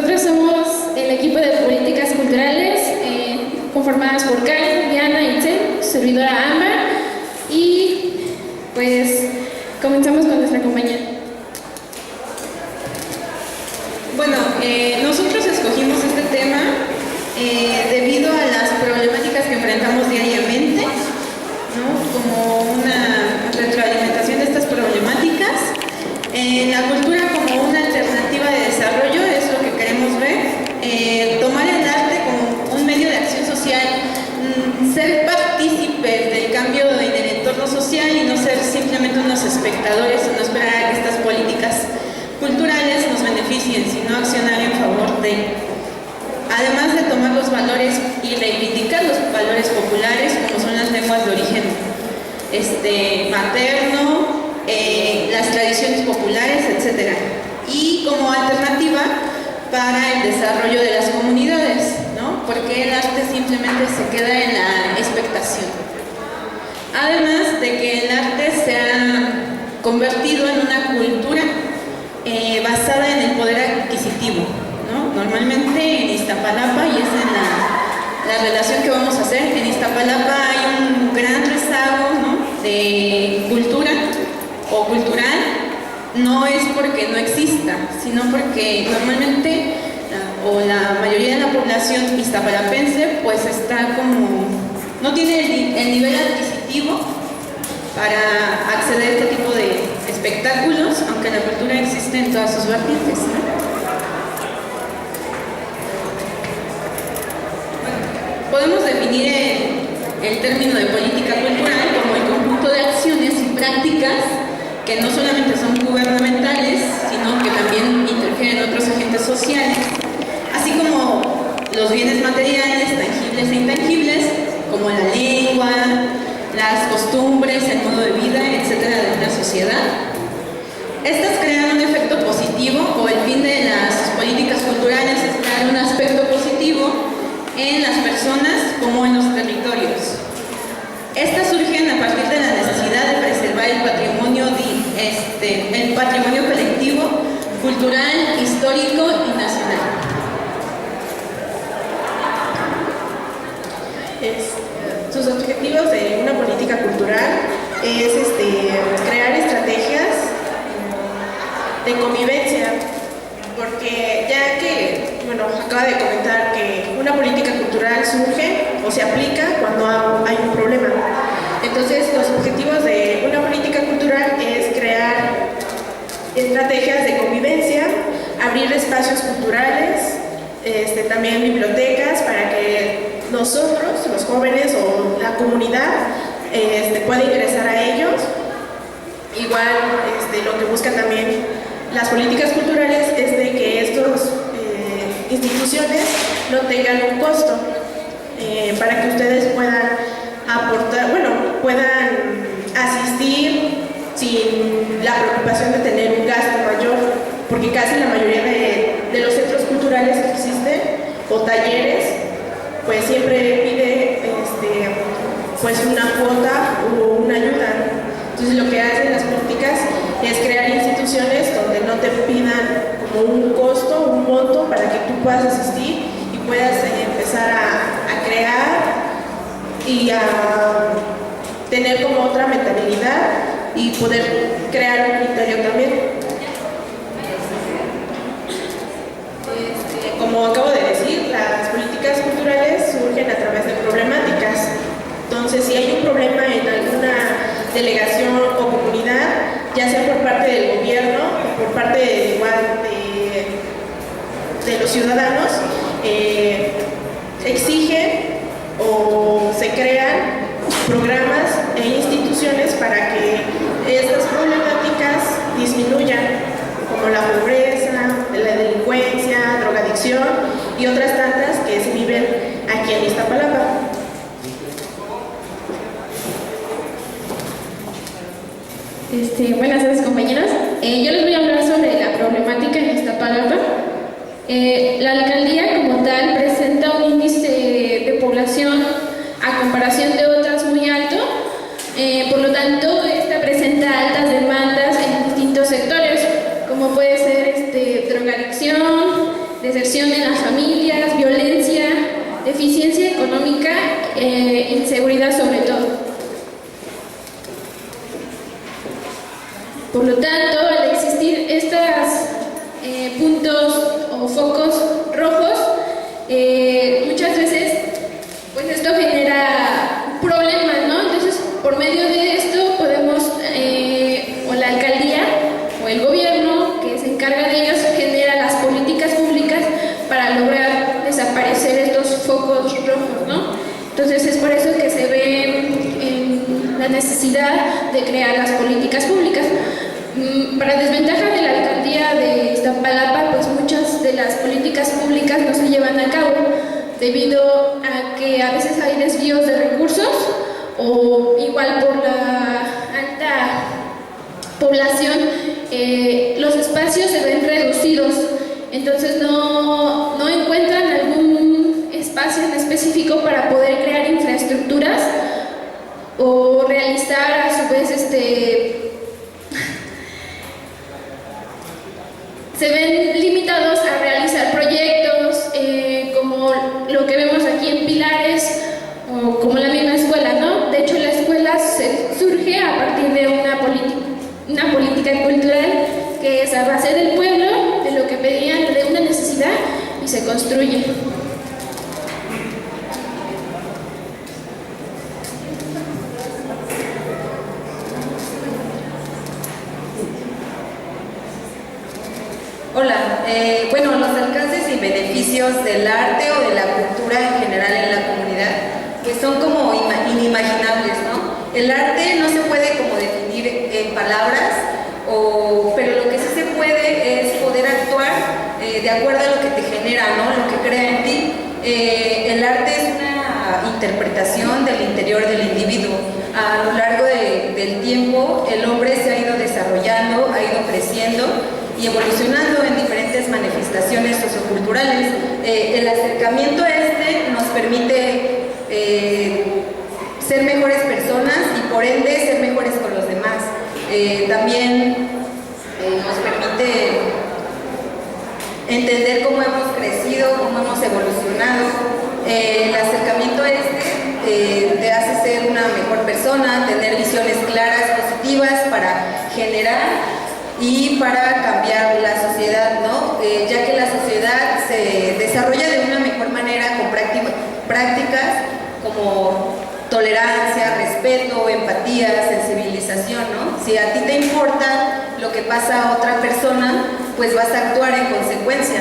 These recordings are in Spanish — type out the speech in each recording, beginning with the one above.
Nosotros somos el equipo de políticas culturales conformadas por Karen, Diana, Itzel, servidora Ámbar, y pues comenzamos con nuestra compañera. Bueno, nosotros escogimos este tema debido a las problemáticas que enfrentamos diariamente, ¿no? Como una retroalimentación de estas problemáticas. La cultura como una alternativa de desarrollo es lo que queremos ver. Tomar el arte como un medio de acción social, ser partícipes del cambio en el entorno social y no ser simplemente unos espectadores o no esperar a que estas políticas culturales nos beneficien, sino accionar en favor de. Además de tomar los valores y reivindicar los valores populares, como son las lenguas de origen materno, las tradiciones populares, etc. Y como alternativa para el desarrollo de las comunidades, ¿no? Porque el arte simplemente se queda en la expectación. Además de que el arte se ha convertido en una cultura basada en el poder adquisitivo, ¿no? Normalmente en Iztapalapa, y es en la relación que vamos a hacer, en Iztapalapa hay un gran rezago, ¿no? De cultura o cultural. No es porque no exista, sino porque normalmente la mayoría de la población iztapalapense pues está como, no tiene el nivel adquisitivo para acceder a este tipo de espectáculos, aunque la cultura existe en todas sus vertientes, ¿no? Podemos definir el término de política cultural como el conjunto de acciones y prácticas que no solamente son gubernamentales, sino que también interfieren en otros agentes sociales, así como los bienes materiales, tangibles e intangibles, como la lengua, las costumbres, el modo de vida, etcétera, de una sociedad. Estas crean un efecto positivo, o el fin de las políticas culturales es crear un aspecto positivo en las personas como en los territorios. Estas surgen a partir de la necesidad de preservar el patrimonio colectivo, cultural, histórico y nacional. Sus objetivos de una política cultural es crear estrategias de convivencia, porque ya que, acaba de comentar que una política cultural surge o se aplica cuando hay un problema. Entonces, los objetivos de una política cultural es crear estrategias de convivencia, abrir espacios culturales, también bibliotecas para que nosotros, los jóvenes o la comunidad, pueda ingresar a ellos. Igual, lo que buscan también las políticas culturales es de que estas instituciones no tengan un costo, para que ustedes puedan aportar, puedan asistir sin la preocupación de tener un gasto mayor, porque casi la mayoría de los centros culturales que existen o talleres, pues siempre pide pues una cuota o una ayuda. Entonces lo que hacen las políticas es crear instituciones donde no te pidan como un costo, un monto para que tú puedas asistir y puedas empezar a crear y a tener como otra mentalidad y poder crear un criterio también. Como acabo de decir, las políticas culturales surgen a través de problemáticas. Entonces, si hay un problema en alguna delegación o comunidad, ya sea por parte del gobierno o por parte de los ciudadanos, exigen o se crean programas e instituciones para que estas problemáticas disminuyan, como la pobreza, la delincuencia, drogadicción y otras tantas que se viven aquí en Iztapalapa. Buenas tardes, compañeros. Yo les voy a hablar sobre la problemática en Iztapalapa. La alcaldía como tal presenta un índice de población a comparación de otras muy alto, por lo tanto esta presenta altas demandas en distintos sectores, como puede ser drogadicción, deserción depresión en las familias, violencia, deficiencia económica, inseguridad sobre todo. Por lo tanto, al existir estos puntos o focos rojos, muchas veces pues esto genera problemas, ¿no? Entonces, por medio de esto podemos, o la alcaldía o el gobierno que se encarga de ellos, genera las políticas públicas para lograr desaparecer estos focos rojos, ¿no? Entonces es por eso que se ve en la necesidad de crear las políticas públicas. Para desventaja de la alcaldía de Iztapalapa, pues muchas de las políticas públicas no se llevan a cabo debido a que a veces hay desvíos de recursos o igual por la alta población, los espacios se ven reducidos, entonces no encuentran algún espacio en específico para poder crear infraestructuras o realizar a su vez se ven limitados a realizar proyectos como lo que vemos aquí en Pilares o como la misma escuela, ¿no? De hecho, la escuela surge a partir de una política cultural que es a base del pueblo, de lo que pedían, de una necesidad, y se construye. Hola, bueno, los alcances y beneficios del arte o de la cultura en general en la comunidad, pues son como inimaginables, ¿no? El arte no se puede como definir en palabras, pero lo que sí se puede es poder actuar de acuerdo a lo que te genera, ¿no? Lo que crea en ti. El arte es una interpretación del interior del individuo. A lo largo del tiempo, el hombre se ha ido desarrollando, ha ido creciendo y evolucionando en diferentes manifestaciones socioculturales. El acercamiento a nos permite ser mejores personas y por ende ser mejores con los demás. También nos permite entender cómo hemos crecido, cómo hemos evolucionado. El acercamiento a te hace ser una mejor persona, tener visiones claras, positivas para generar y para cambiar la sociedad, ¿no? Ya que la sociedad se desarrolla de una mejor manera con prácticas como tolerancia, respeto, empatía, sensibilización, ¿no? Si a ti te importa lo que pasa a otra persona, pues vas a actuar en consecuencia.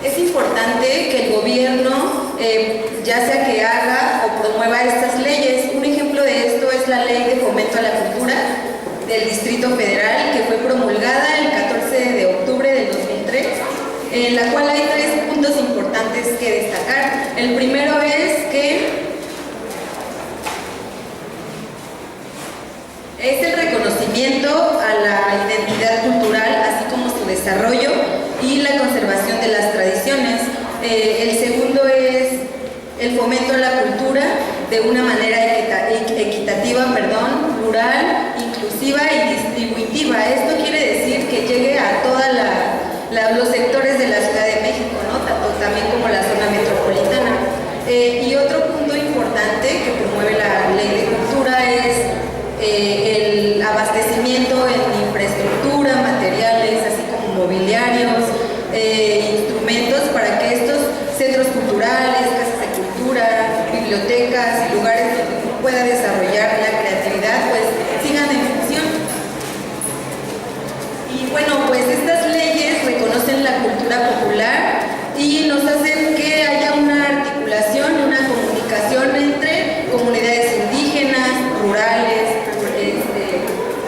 Es importante que el gobierno, ya sea que haga o promueva estas leyes. Un ejemplo de esto es la Ley de Fomento a la Cultura del Distrito Federal, que fue promulgada el 14 de octubre del 2003, en la cual hay 3 puntos importantes que destacar. El primero es que es el reconocimiento a la identidad cultural, así como su desarrollo y la conservación de las tradiciones. El segundo es el fomento a la cultura de una manera equitativa, plural, inclusiva y distributiva. Esto quiere decir que llegue a todos los sectores de la Ciudad de México, ¿no? Tanto también como la zona metropolitana. Y otro punto importante que promueve la Ley de Cultura es el abastecimiento en infraestructura, materiales, así como mobiliarios, instrumentos para que estos centros culturales, casas de cultura, bibliotecas y lugares donde uno pueda desarrollar la creatividad, pues sigan en función. Y bueno, pues estas leyes reconocen la cultura popular y nos hacen que haya una articulación, una comunicación entre comunidades indígenas, rurales,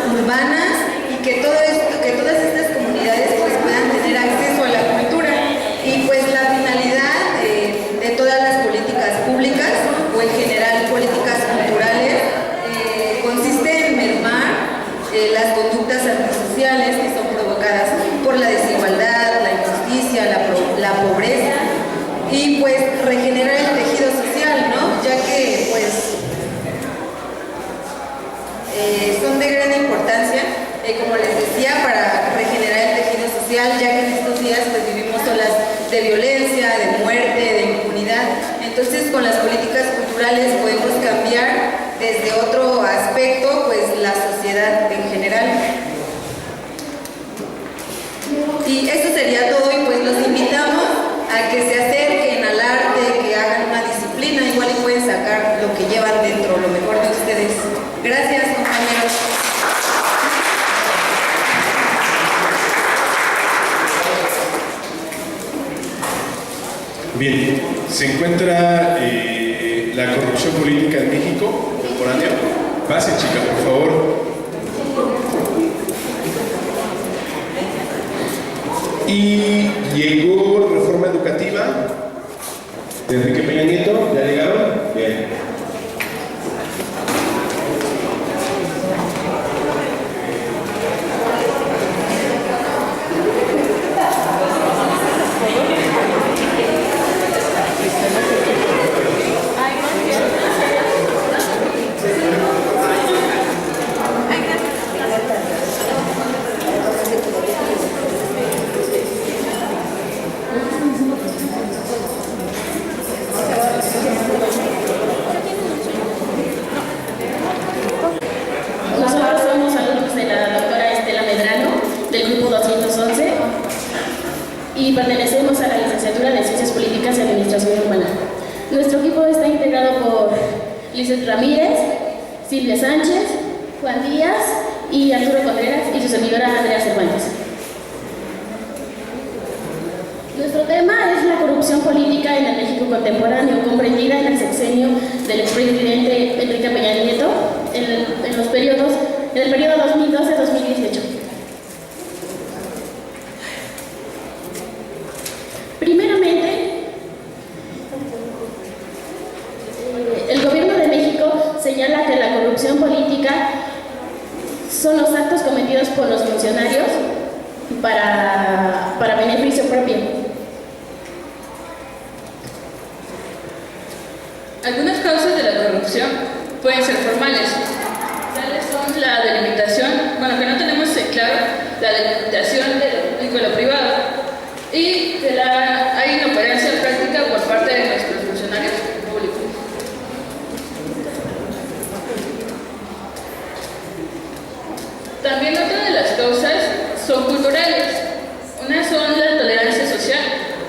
urbanas, y que todas estas comunidades pues puedan tener acceso a la cultura. Y pues la finalidad de todas las políticas públicas o en general políticas culturales consiste en mermar las conductas antisociales que son provocadas por la desigualdad, la injusticia, la pobreza, y pues regenerar el tejido social, ¿no? Ya que pues son de gran importancia, como les decía, para regenerar el tejido social, ya que en estos días pues vivimos olas de violencia, de muerte, de impunidad. Entonces, con las políticas culturales podemos cambiar desde otro aspecto, pues la sociedad en general. Y esto sería todo, y pues los invitamos a que se acerquen al arte, que hagan una disciplina, igual y pueden sacar lo que llevan dentro, lo mejor de ustedes. Gracias, compañeros. Bien, se encuentra la corrupción política en México contemporáneo. Pase, chica, por favor. Y llegó reforma educativa de Enrique Peña Nieto. ¿Ya llegaron? Bien. Y pertenecemos a la licenciatura de Ciencias Políticas y Administración Urbana. Nuestro equipo está integrado por Lizeth Ramírez, Silvia Sánchez, Juan Díaz y Arturo Contreras y su servidora Andrea Cervantes. Nuestro tema es la corrupción política en el México contemporáneo, comprendida en el sexenio del expresidente Enrique Peña Nieto en el periodo 2012-2018. Primeramente, el gobierno de México señala que la corrupción política son los actos cometidos por los funcionarios para beneficio propio. Algunas causas de la corrupción pueden ser formales. Tales son la delimitación, que no tenemos claro, la delimitación de lo público y lo privado, y de la inoperancia práctica por parte de nuestros funcionarios públicos. También otra de las causas son culturales. Una son la tolerancia social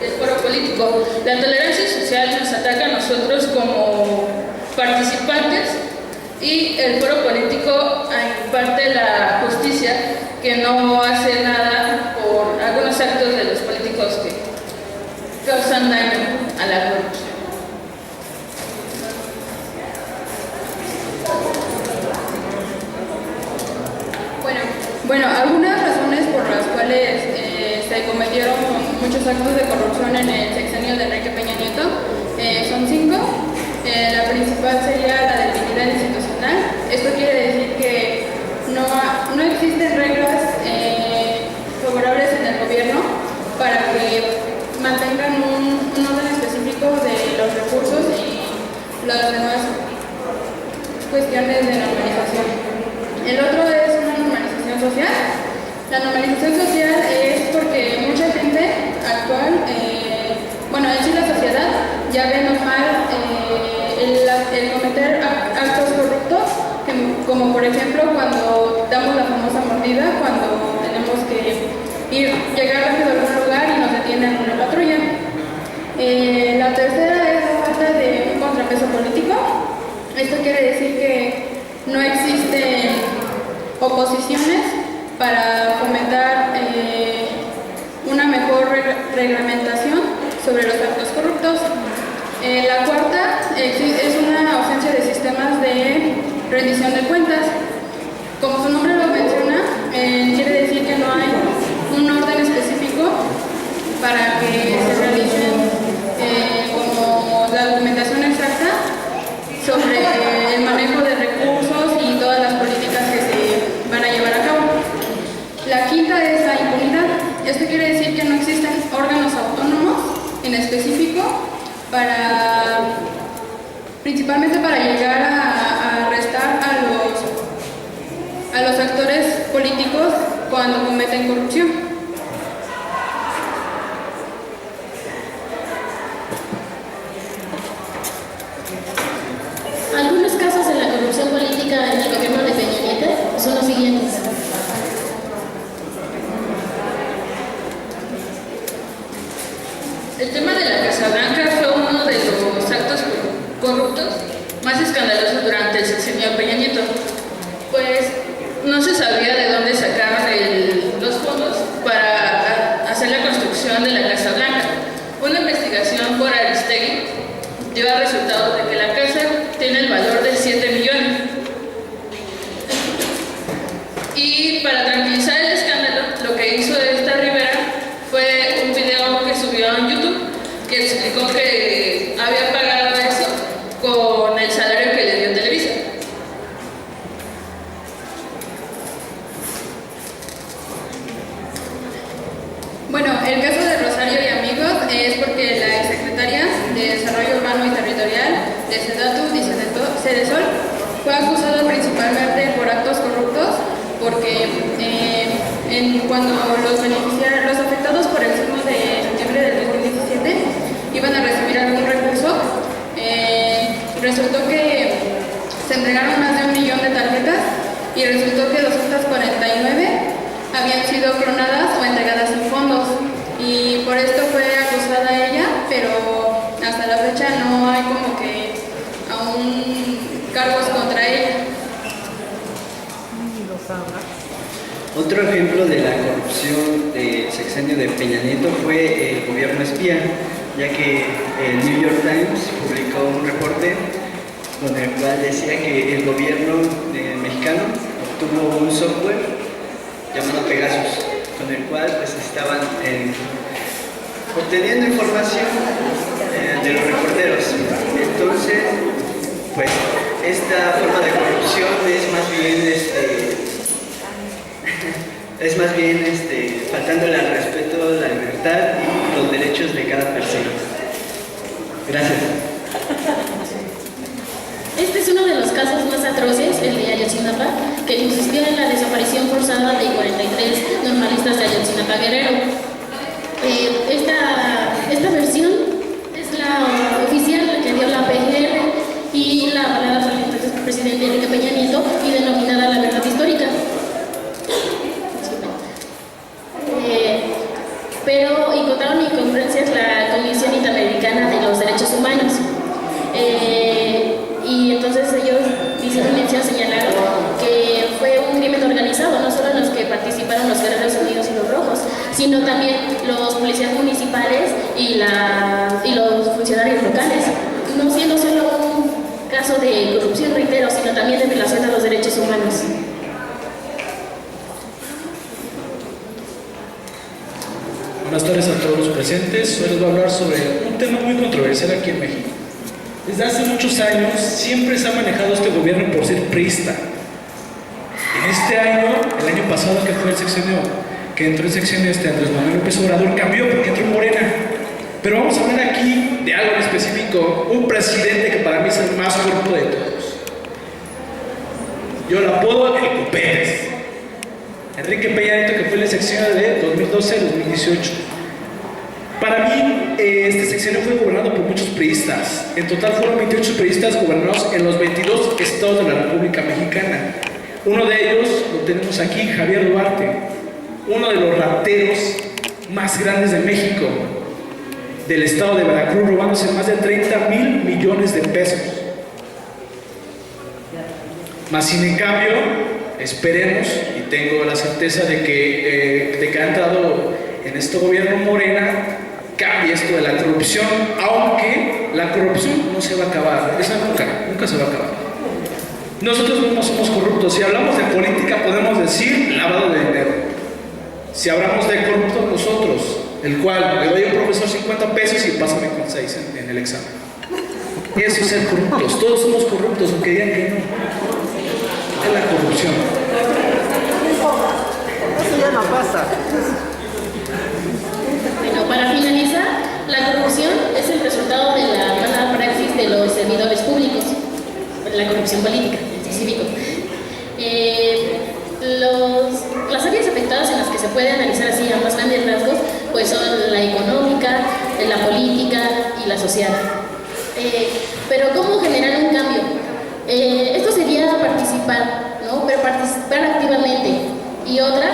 y el foro político. La tolerancia social nos ataca a nosotros como participantes, y el foro político imparte la justicia, que no hace nada por algunos actos de los políticos que causan daño a la corrupción. Bueno, algunas razones por las cuales se cometieron muchos actos de corrupción en el sexenio de Enrique Peña Nieto son 5. La principal sería la debilidad institucional. Esto quiere decir que no existen reglas favorables en el gobierno para que mantengan un orden específico de los recursos y las demás cuestiones de normalización. El otro es una normalización social. La normalización social es porque mucha gente actual, en sí la sociedad ya ve normal el cometer actos corruptos, como por ejemplo cuando damos la famosa mordida, cuando tenemos que llegar rápido a algún lugar y nos detienen una patrulla. La tercera es la falta de un contrapeso político. Esto quiere decir que no existen oposiciones para fomentar una mejor reglamentación sobre los actos corruptos. La cuarta es una ausencia de sistemas de rendición de cuentas. Como su nombre lo menciona, quiere decir que no hay un orden específico para que se realicen como la documentación exacta sobre el manejo de recursos y todas las políticas que se van a llevar a cabo. La quinta es la impunidad. Esto quiere decir que no existen órganos autónomos en específico principalmente para llegar a arrestar a los actores políticos cuando cometen corrupción. El tema de la Casa Blanca fue uno de los actos corruptos más escandalosos durante el sexenio de Peña Nieto, pues no se sabía de dónde sacaban los fondos para hacer la construcción de la Casa Blanca. Una investigación por Aristegui dio al resultado de que la casa tiene el valor de 7 millones. Y para tranquilizar el escándalo, lo que hizo esta Rivera fue un video que subió en YouTube que explicó que había pagado eso con el salario que le dio Televisa. Bueno, el caso de Rosario y amigos es porque la exsecretaria de Desarrollo Urbano y Territorial de Sedatu, Cedesol, fue acusada principalmente por actos corruptos porque cuando los afectados por el sismo de septiembre del 2017 iban a recibir algún recurso, resultó que se entregaron más de 1 millón de tarjetas y resultó que 249 habían sido clonadas o entregadas sin fondos, y por esto fue acusada ella, pero hasta la fecha no hay como que aún cargos contra ella. Otro ejemplo de la corrupción del sexenio de Peña Nieto fue el gobierno espía, ya que el New York Times publicó un reporte con el cual decía que el gobierno mexicano obtuvo un software llamado Pegasus, con el cual pues estaban obteniendo información de los reporteros. Entonces, pues esta forma de corrupción es más bien faltándole al respeto, la libertad y los derechos de cada persona. Gracias. Este es uno de los casos más atroces, el de Ayotzinapa, que consistió en la desaparición forzada de 43 normalistas de Ayotzinapa Guerrero. Esta versión es la oficial, la que dio la PGR y la avalada por el entonces presidente Enrique Peña Nieto y denominada la verdad histórica. Pero encontraron incongruencias la Comisión Interamericana de los Derechos Humanos. Y entonces ellos hicieron mención, señalaron que fue un crimen organizado, no solo en los que participaron los Guerreros Unidos y los Rojos, sino también los policías municipales y los funcionarios locales, no siendo solo un caso de corrupción, reitero, sino también de violación a los derechos humanos. Buenas tardes a todos los presentes. Hoy les voy a hablar sobre un tema muy controversial aquí en México. Desde hace muchos años siempre se ha manejado este gobierno por ser priista. En este año, el año pasado que fue el sexenio, que entró el sexenio Andrés Manuel López Obrador, cambió porque entró Morena. Pero vamos a hablar aquí de algo en específico, un presidente que para mí es el más corrupto de todos. Yo lo apodo el Cupérez. Enrique Peña Nieto, que fue el sexenio de 2012-2018. Para mí, este sexenio fue gobernado por muchos priistas. En total fueron 28 priistas gobernados en los 22 estados de la República Mexicana. Uno de ellos lo tenemos aquí, Javier Duarte, uno de los rateros más grandes de México, del estado de Veracruz, robándose más de 30,000 millones de pesos. Más sin en cambio, esperemos, y tengo la certeza de que ha entrado en este gobierno Morena, cambie esto de la corrupción, aunque la corrupción no se va a acabar, esa nunca se va a acabar. Nosotros mismos somos corruptos. Si hablamos de política podemos decir lavado de dinero. Si hablamos de corruptos nosotros, el cual le doy al profesor 50 pesos y pásame con 6 en el examen. Eso es ser corruptos. Todos somos corruptos, aunque digan que no. Es la corrupción. Eso ya no pasa. Bueno, para finalizar, la corrupción es el resultado de la mala praxis de los servidores públicos, la corrupción política en específico. Las áreas afectadas en las que se puede analizar así ambas grandes rasgos, pues son la económica, la política y la social. Pero ¿cómo generar un cambio? Esto sería participar, ¿no? Pero participar activamente. Y otra,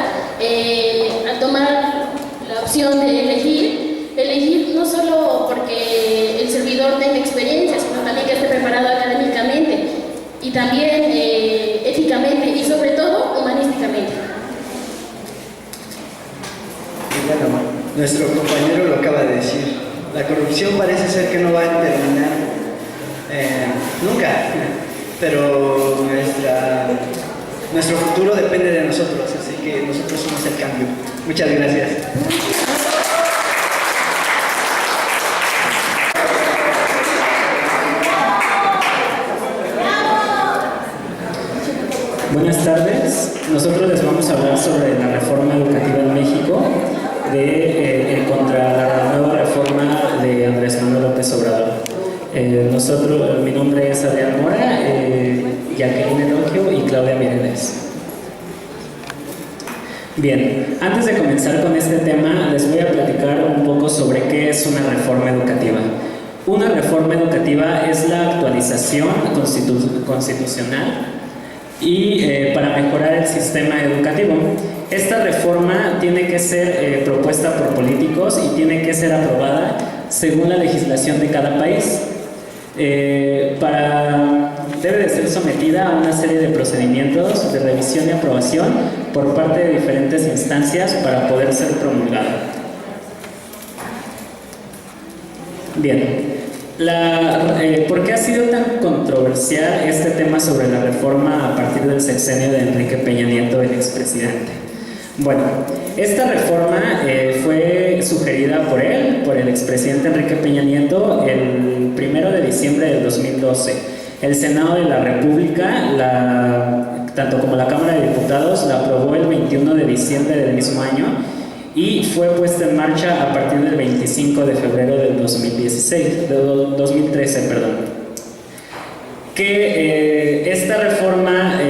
al tomar la opción de elegir no solo también éticamente y sobre todo humanísticamente. Y bueno, nuestro compañero lo acaba de decir. La corrupción parece ser que no va a terminar nunca, pero nuestro futuro depende de nosotros, así que nosotros somos el cambio. Muchas gracias. Buenas tardes, nosotros les vamos a hablar sobre la reforma educativa en México contra la nueva reforma de Andrés Manuel López Obrador. Mi nombre es Adrián Mora, Jacqueline Elogio y Claudia Mireles. Bien, antes de comenzar con este tema, les voy a platicar un poco sobre qué es una reforma educativa. Una reforma educativa es la actualización constitucional y para mejorar el sistema educativo. Esta reforma tiene que ser propuesta por políticos y tiene que ser aprobada según la legislación de cada país. Debe de ser sometida a una serie de procedimientos de revisión y aprobación por parte de diferentes instancias para poder ser promulgada. Bien. ¿Por qué ha sido tan controversial este tema sobre la reforma a partir del sexenio de Enrique Peña Nieto, el expresidente? Bueno, esta reforma fue sugerida por el expresidente Enrique Peña Nieto el 1 de diciembre del 2012. El Senado de la República, tanto como la Cámara de Diputados, la aprobó el 21 de diciembre del mismo año y fue puesta en marcha a partir del 25 de febrero del 2013. Esta reforma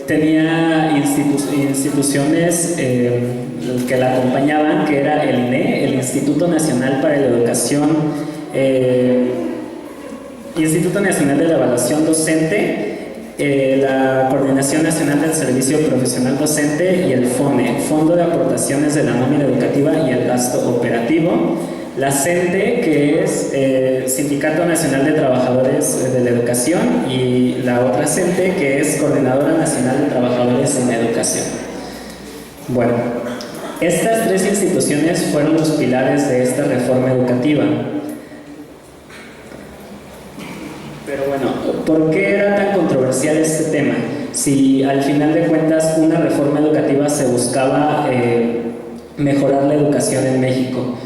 tenía instituciones que la acompañaban, que era el INE, el Instituto Nacional para la Educación, Instituto Nacional de la Evaluación Docente, la Coordinación Nacional del Servicio Profesional Docente y el FONE, Fondo de Aportaciones de la Nómina Educativa y el Gasto Operativo, la CENTE, que es Sindicato Nacional de Trabajadores de la Educación, y la otra CENTE, que es Coordinadora Nacional de Trabajadores en la Educación. Bueno, estas tres instituciones fueron los pilares de esta reforma educativa. Pero bueno, ¿por qué era tan controversial este tema? Si al final de cuentas una reforma educativa se buscaba mejorar la educación en México.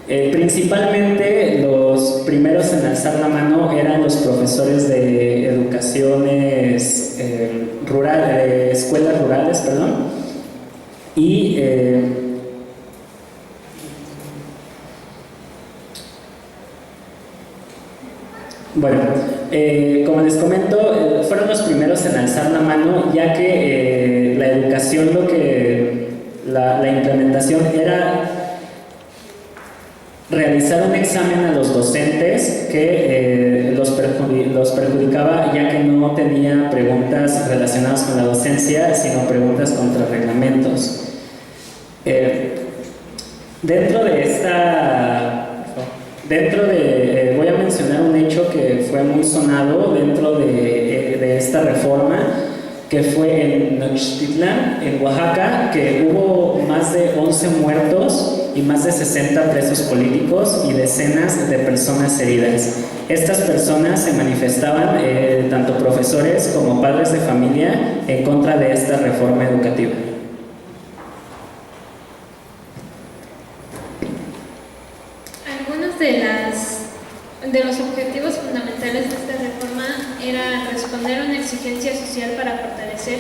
Principalmente los primeros en alzar la mano eran los profesores de educaciones escuelas rurales, y bueno, como les comento, fueron los primeros en alzar la mano, ya que la educación, la implementación era realizar un examen a los docentes que los perjudicaba, ya que no tenía preguntas relacionadas con la docencia, sino preguntas contra reglamentos. Voy a mencionar un hecho que fue muy sonado dentro de esta reforma, que fue en Nochtitlán, en Oaxaca, que hubo más de 11 muertos y más de 60 presos políticos y decenas de personas heridas. Estas personas se manifestaban, tanto profesores como padres de familia, en contra de esta reforma educativa. Algunos de los objetivos fundamentales de esta reforma era responder a una exigencia social para fortalecer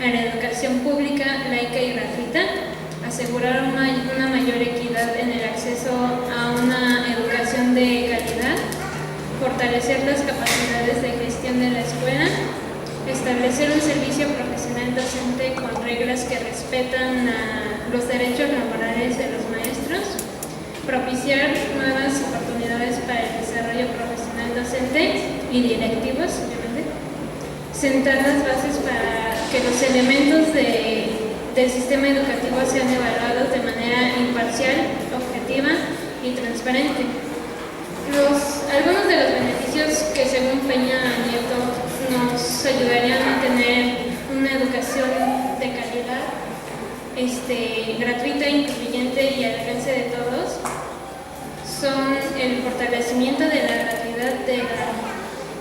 a la educación pública, laica y gratuita, asegurar una mayor equidad en el acceso a una educación de calidad, fortalecer las capacidades de gestión de la escuela, establecer un servicio profesional docente con reglas que respetan los derechos laborales de los maestros, propiciar nuevas oportunidades para el desarrollo profesional docente y directivos, obviamente, sentar las bases para que los elementos del sistema educativo sean evaluados de manera imparcial, objetiva y transparente. Algunos de los beneficios que según Peña Nieto nos ayudarían a tener una educación de calidad, gratuita, incluyente y al alcance de todos, son el fortalecimiento de la gratuidad de la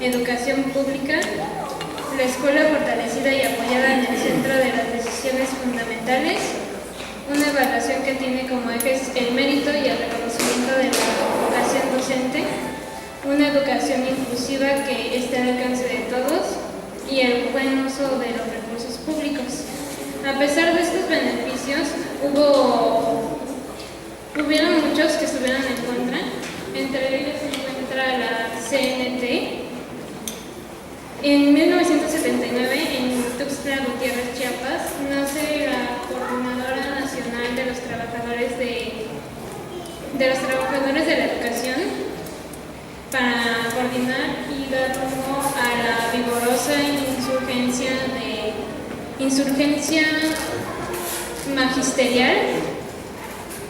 educación pública, la escuela fortalecida y apoyada en el centro de las decisiones fundamentales, una evaluación que tiene como ejes el mérito y el reconocimiento de la vocación docente, una educación inclusiva que esté al alcance de todos y el buen uso de los recursos públicos. A pesar de estos beneficios, hubieron muchos que estuvieron en contra. Entre ellos se encuentra la CNT. En 1979, en Tuxtla Gutiérrez, Chiapas, nace la Coordinadora Nacional de los Trabajadores de la Educación para coordinar y dar rumbo a la vigorosa insurgencia magisterial,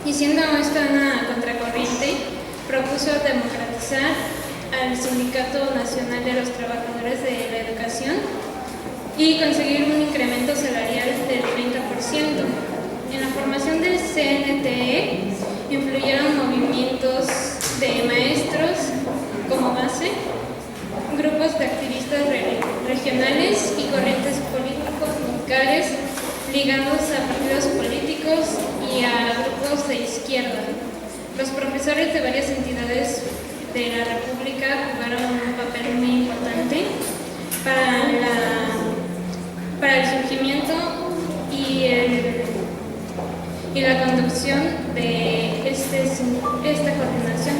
y siendo esta una contracorriente, propuso democratizar al Sindicato Nacional de los Trabajadores de la Educación y conseguir un incremento salarial del 30%. En la formación del CNTE influyeron movimientos de maestros como base, grupos de activistas regionales y corrientes políticos locales ligados a partidos políticos y a grupos de izquierda. Los profesores de varias entidades de la República jugaron un papel muy importante para el surgimiento y la conducción de esta coordinación.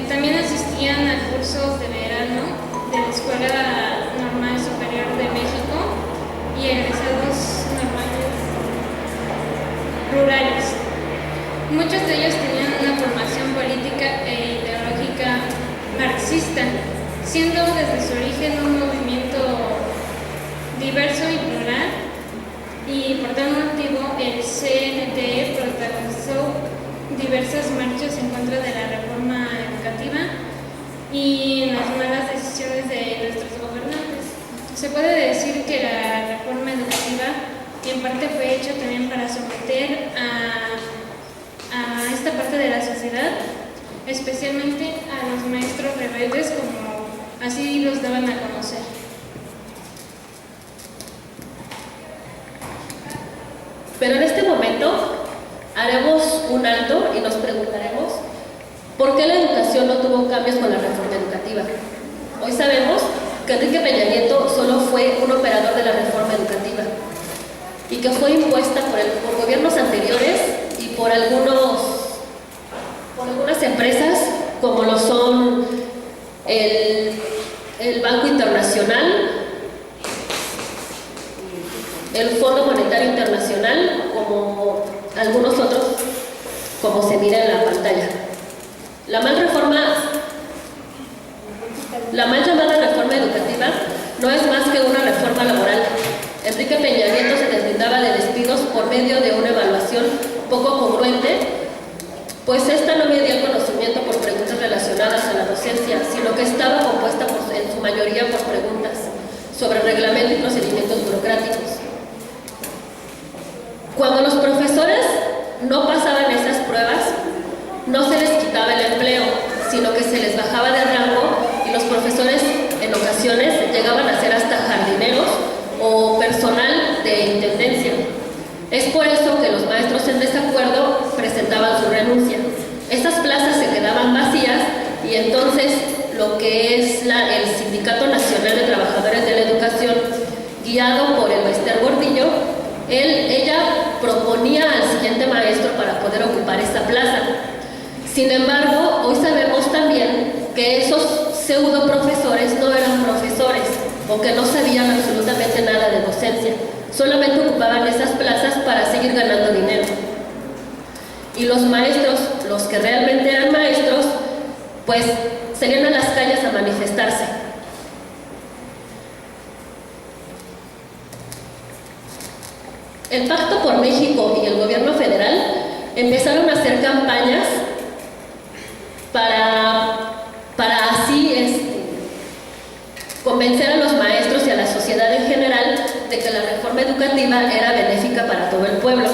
También asistían a cursos de verano de la Escuela Normal Superior de México y egresados normales rurales. Muchos de ellos tenían una formación política e ideológica marxista, siendo desde su origen un movimiento diverso y plural, y por tal motivo el CNTE protagonizó diversas marchas en contra de la reforma educativa y las malas decisiones de nuestros gobernantes. Se puede decir que la reforma educativa en parte fue hecha también para someter a esta parte de la sociedad, especialmente a los maestros rebeldes, como así los daban a conocer. Pero en este momento haremos un alto y nos preguntaremos ¿por qué la educación no tuvo cambios con la reforma educativa? Hoy sabemos que Enrique Peña Nieto solo fue un operador de la reforma educativa y que fue impuesta por gobiernos anteriores y por algunas empresas como lo son el Banco Internacional, el Fondo Monetario Internacional, como algunos otros, como se mira en la pantalla. La mal llamada reforma educativa no es más que una reforma laboral. Enrique Peña Nieto se deslindaba de despidos por medio de una evaluación poco congruente, pues esta no medía el conocimiento por preguntas relacionadas a la docencia, sino que estaba compuesta en su mayoría por preguntas sobre reglamento y procedimientos burocráticos. Cuando los profesores no pasaban esas pruebas, no se les quitaba el empleo, sino que se les bajaba de rango y los profesores en ocasiones llegaban a ser hasta jardineros o personal de intendencia. Es por eso que los maestros en desacuerdo presentaban su renuncia. Estas plazas se quedaban vacías y entonces lo que es el Sindicato Nacional de Trabajadores de la Educación, guiado por el maestro Gordillo, ella proponía al siguiente maestro para poder ocupar esta plaza. Sin embargo, hoy sabemos también que esos pseudo profesores no eran profesores o que no sabían absolutamente nada de docencia, solamente ocupaban esas plazas para seguir ganando dinero. Y los maestros, los que realmente eran maestros, pues salían a las calles a manifestarse. El Pacto por México y el gobierno federal empezaron a hacer campañas para así convencer a los maestros y a la sociedad en general de que la reforma educativa era benéfica para todo el pueblo.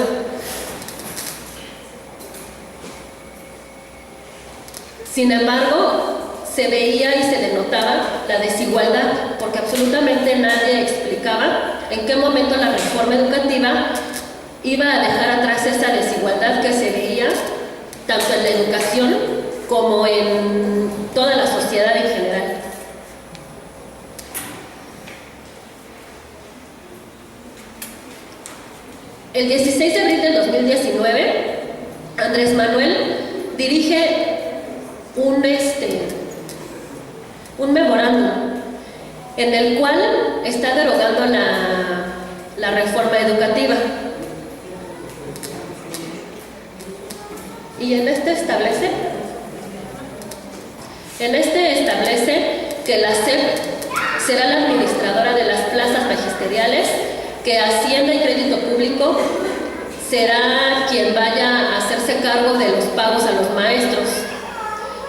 Sin embargo, se veía y se denotaba la desigualdad, porque absolutamente nadie explicaba en qué momento la reforma educativa iba a dejar atrás esa desigualdad que se veía tanto en la educación como en toda la sociedad en general. El 16 de abril del 2019, Andrés Manuel dirige un memorándum en el cual está derogando la reforma educativa. Y en este establece que la SEP será la administradora de las plazas magisteriales, que Hacienda y Crédito Público será quien vaya a hacerse cargo de los pagos a los maestros.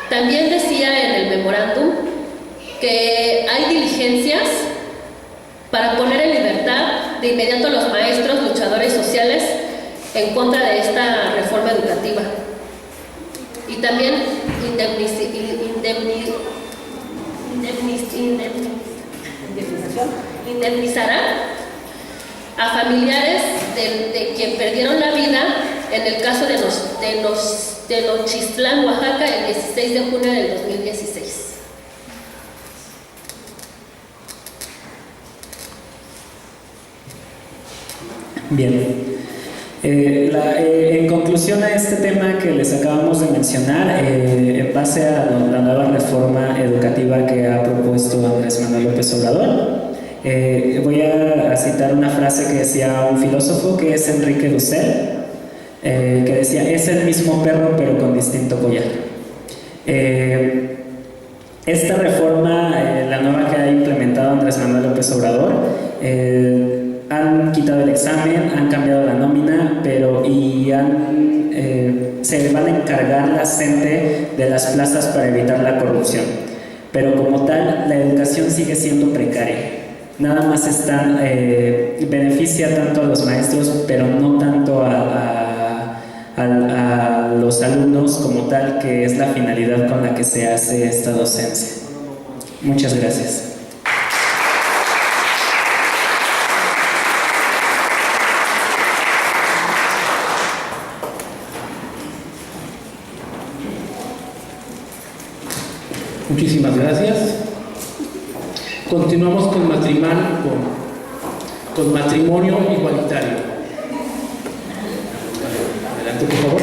También decía en el memorándum que hay diligencias para poner en libertad de inmediato a los maestros luchadores sociales en contra de esta reforma educativa. Y también indemnizará a familiares de quien perdieron la vida en el caso de Nochistlán, Oaxaca, el 16 de junio del 2016. Bien. En conclusión a este tema que les acabamos de mencionar, en base a la nueva reforma educativa que ha propuesto Andrés Manuel López Obrador, voy a citar una frase que decía un filósofo, que es Enrique Dussel, que decía: es el mismo perro pero con distinto collar. Esta reforma, la nueva que ha implementado Andrés Manuel López Obrador, han quitado el examen, han cambiado la nómina, se van a encargar la CENTE de las plazas para evitar la corrupción. Pero como tal, la educación sigue siendo precaria. Nada más beneficia tanto a los maestros, pero no tanto a los alumnos como tal, que es la finalidad con la que se hace esta docencia. Muchas gracias. Muchísimas gracias. Continuamos con matrimonio igualitario. Adelante, por favor.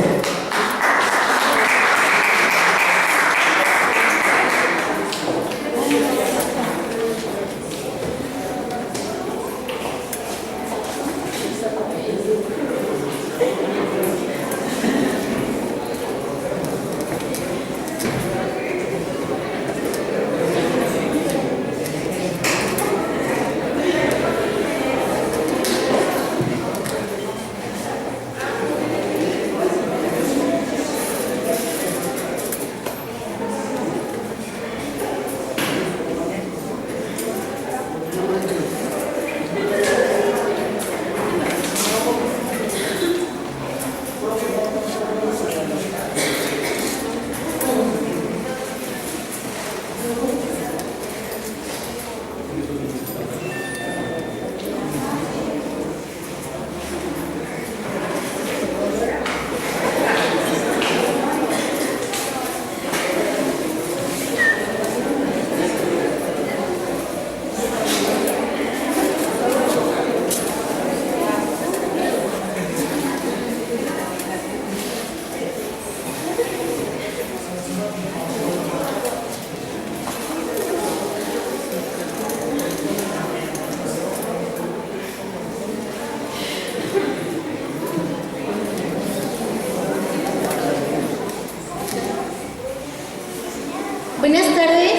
Buenas tardes,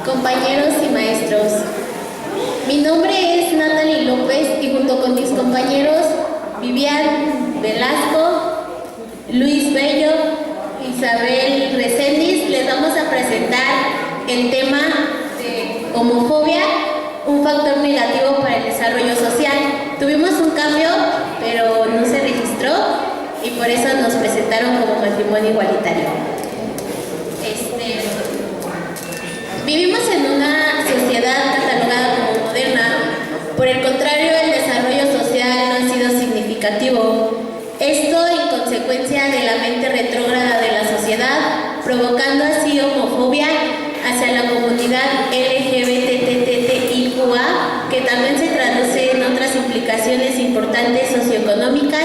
compañeros y maestros. Mi nombre es Natalie López y junto con mis compañeros Vivian Velasco, Luis Bello, Isabel Reséndiz, les vamos a presentar el tema de homofobia, un factor negativo para el desarrollo social. Tuvimos un cambio, pero no se registró y por eso nos presentaron como matrimonio igualitario. Vivimos en una sociedad catalogada como moderna. Por el contrario, el desarrollo social no ha sido significativo. Esto en consecuencia de la mente retrógrada de la sociedad, provocando así homofobia hacia la comunidad LGBTTIQA, que también se traduce en otras implicaciones importantes socioeconómicas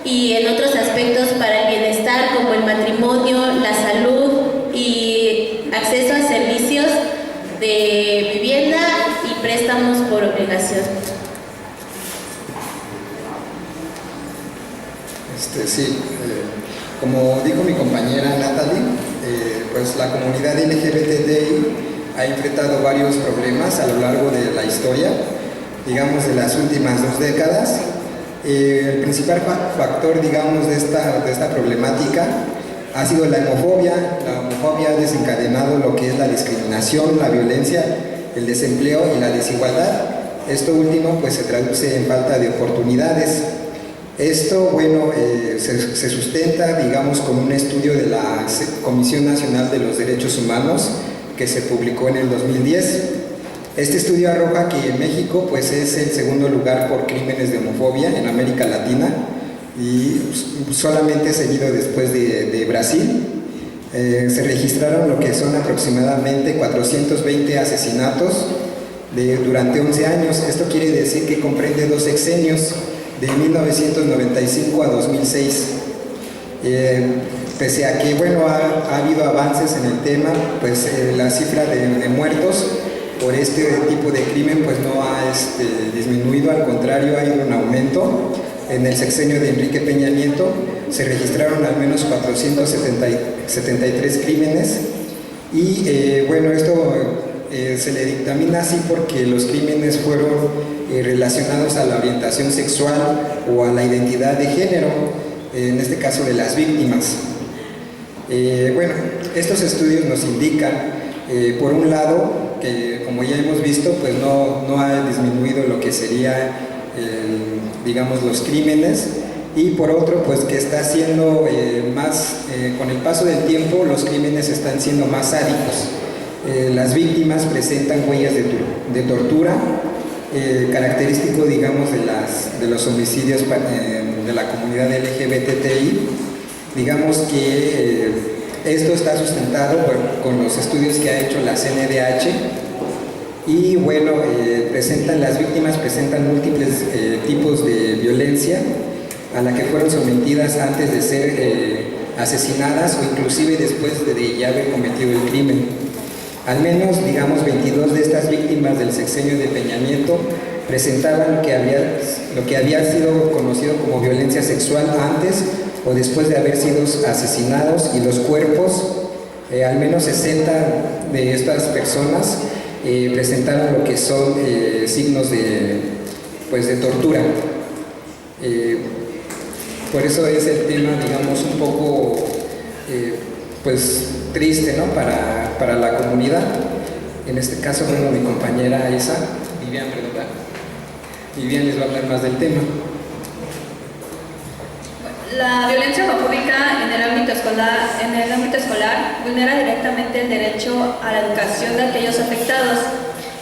y en otros aspectos para el bienestar, como el matrimonio, la salud y acceso a servicios de vivienda y préstamos por obligación. Sí, como dijo mi compañera Natalie, pues la comunidad LGBTI ha enfrentado varios problemas a lo largo de la historia, digamos de las últimas 2 décadas. El principal factor, digamos, de esta problemática ha sido la homofobia. La homofobia ha desencadenado lo que es la discriminación, la violencia, el desempleo y la desigualdad. Esto último pues se traduce en falta de oportunidades. Esto, bueno, se sustenta, digamos, con un estudio de la Comisión Nacional de los Derechos Humanos que se publicó en el 2010. Este estudio arroja que México pues es el segundo lugar por crímenes de homofobia en América Latina y solamente seguido después de Brasil. Se registraron lo que son aproximadamente 420 asesinatos durante 11 años. Esto quiere decir que comprende 2 sexenios, de 1995 a 2006. Pese a que, bueno, ha habido avances en el tema, pues la cifra de muertos por este tipo de crimen pues no ha disminuido, al contrario ha ido en aumento. En el sexenio de Enrique Peña Nieto se registraron al menos 473 crímenes y bueno, esto se le dictamina así porque los crímenes fueron relacionados a la orientación sexual o a la identidad de género, en este caso de las víctimas. Bueno, estos estudios nos indican, por un lado, que como ya hemos visto, pues no ha disminuido lo que sería, digamos, los crímenes, y por otro, pues que está siendo con el paso del tiempo, los crímenes están siendo más sádicos. Las víctimas presentan huellas de tortura, característico, digamos, de los homicidios de la comunidad LGBTI. Digamos que esto está sustentado con los estudios que ha hecho la CNDH y bueno, las víctimas presentan múltiples tipos de violencia a la que fueron sometidas antes de ser asesinadas o inclusive después de ya haber cometido el crimen. Al menos, digamos, 22 de estas víctimas del sexenio de Peña Nieto presentaban lo que había sido conocido como violencia sexual antes o después de haber sido asesinados, y los cuerpos, al menos 60 de estas personas presentaron lo que son signos de tortura. Por eso es el tema, digamos, un poco triste, ¿no? para la comunidad. En este caso, bueno, mi compañera Vivian les va a hablar más del tema. La violencia homofóbica en el ámbito escolar vulnera directamente el derecho a la educación de aquellos afectados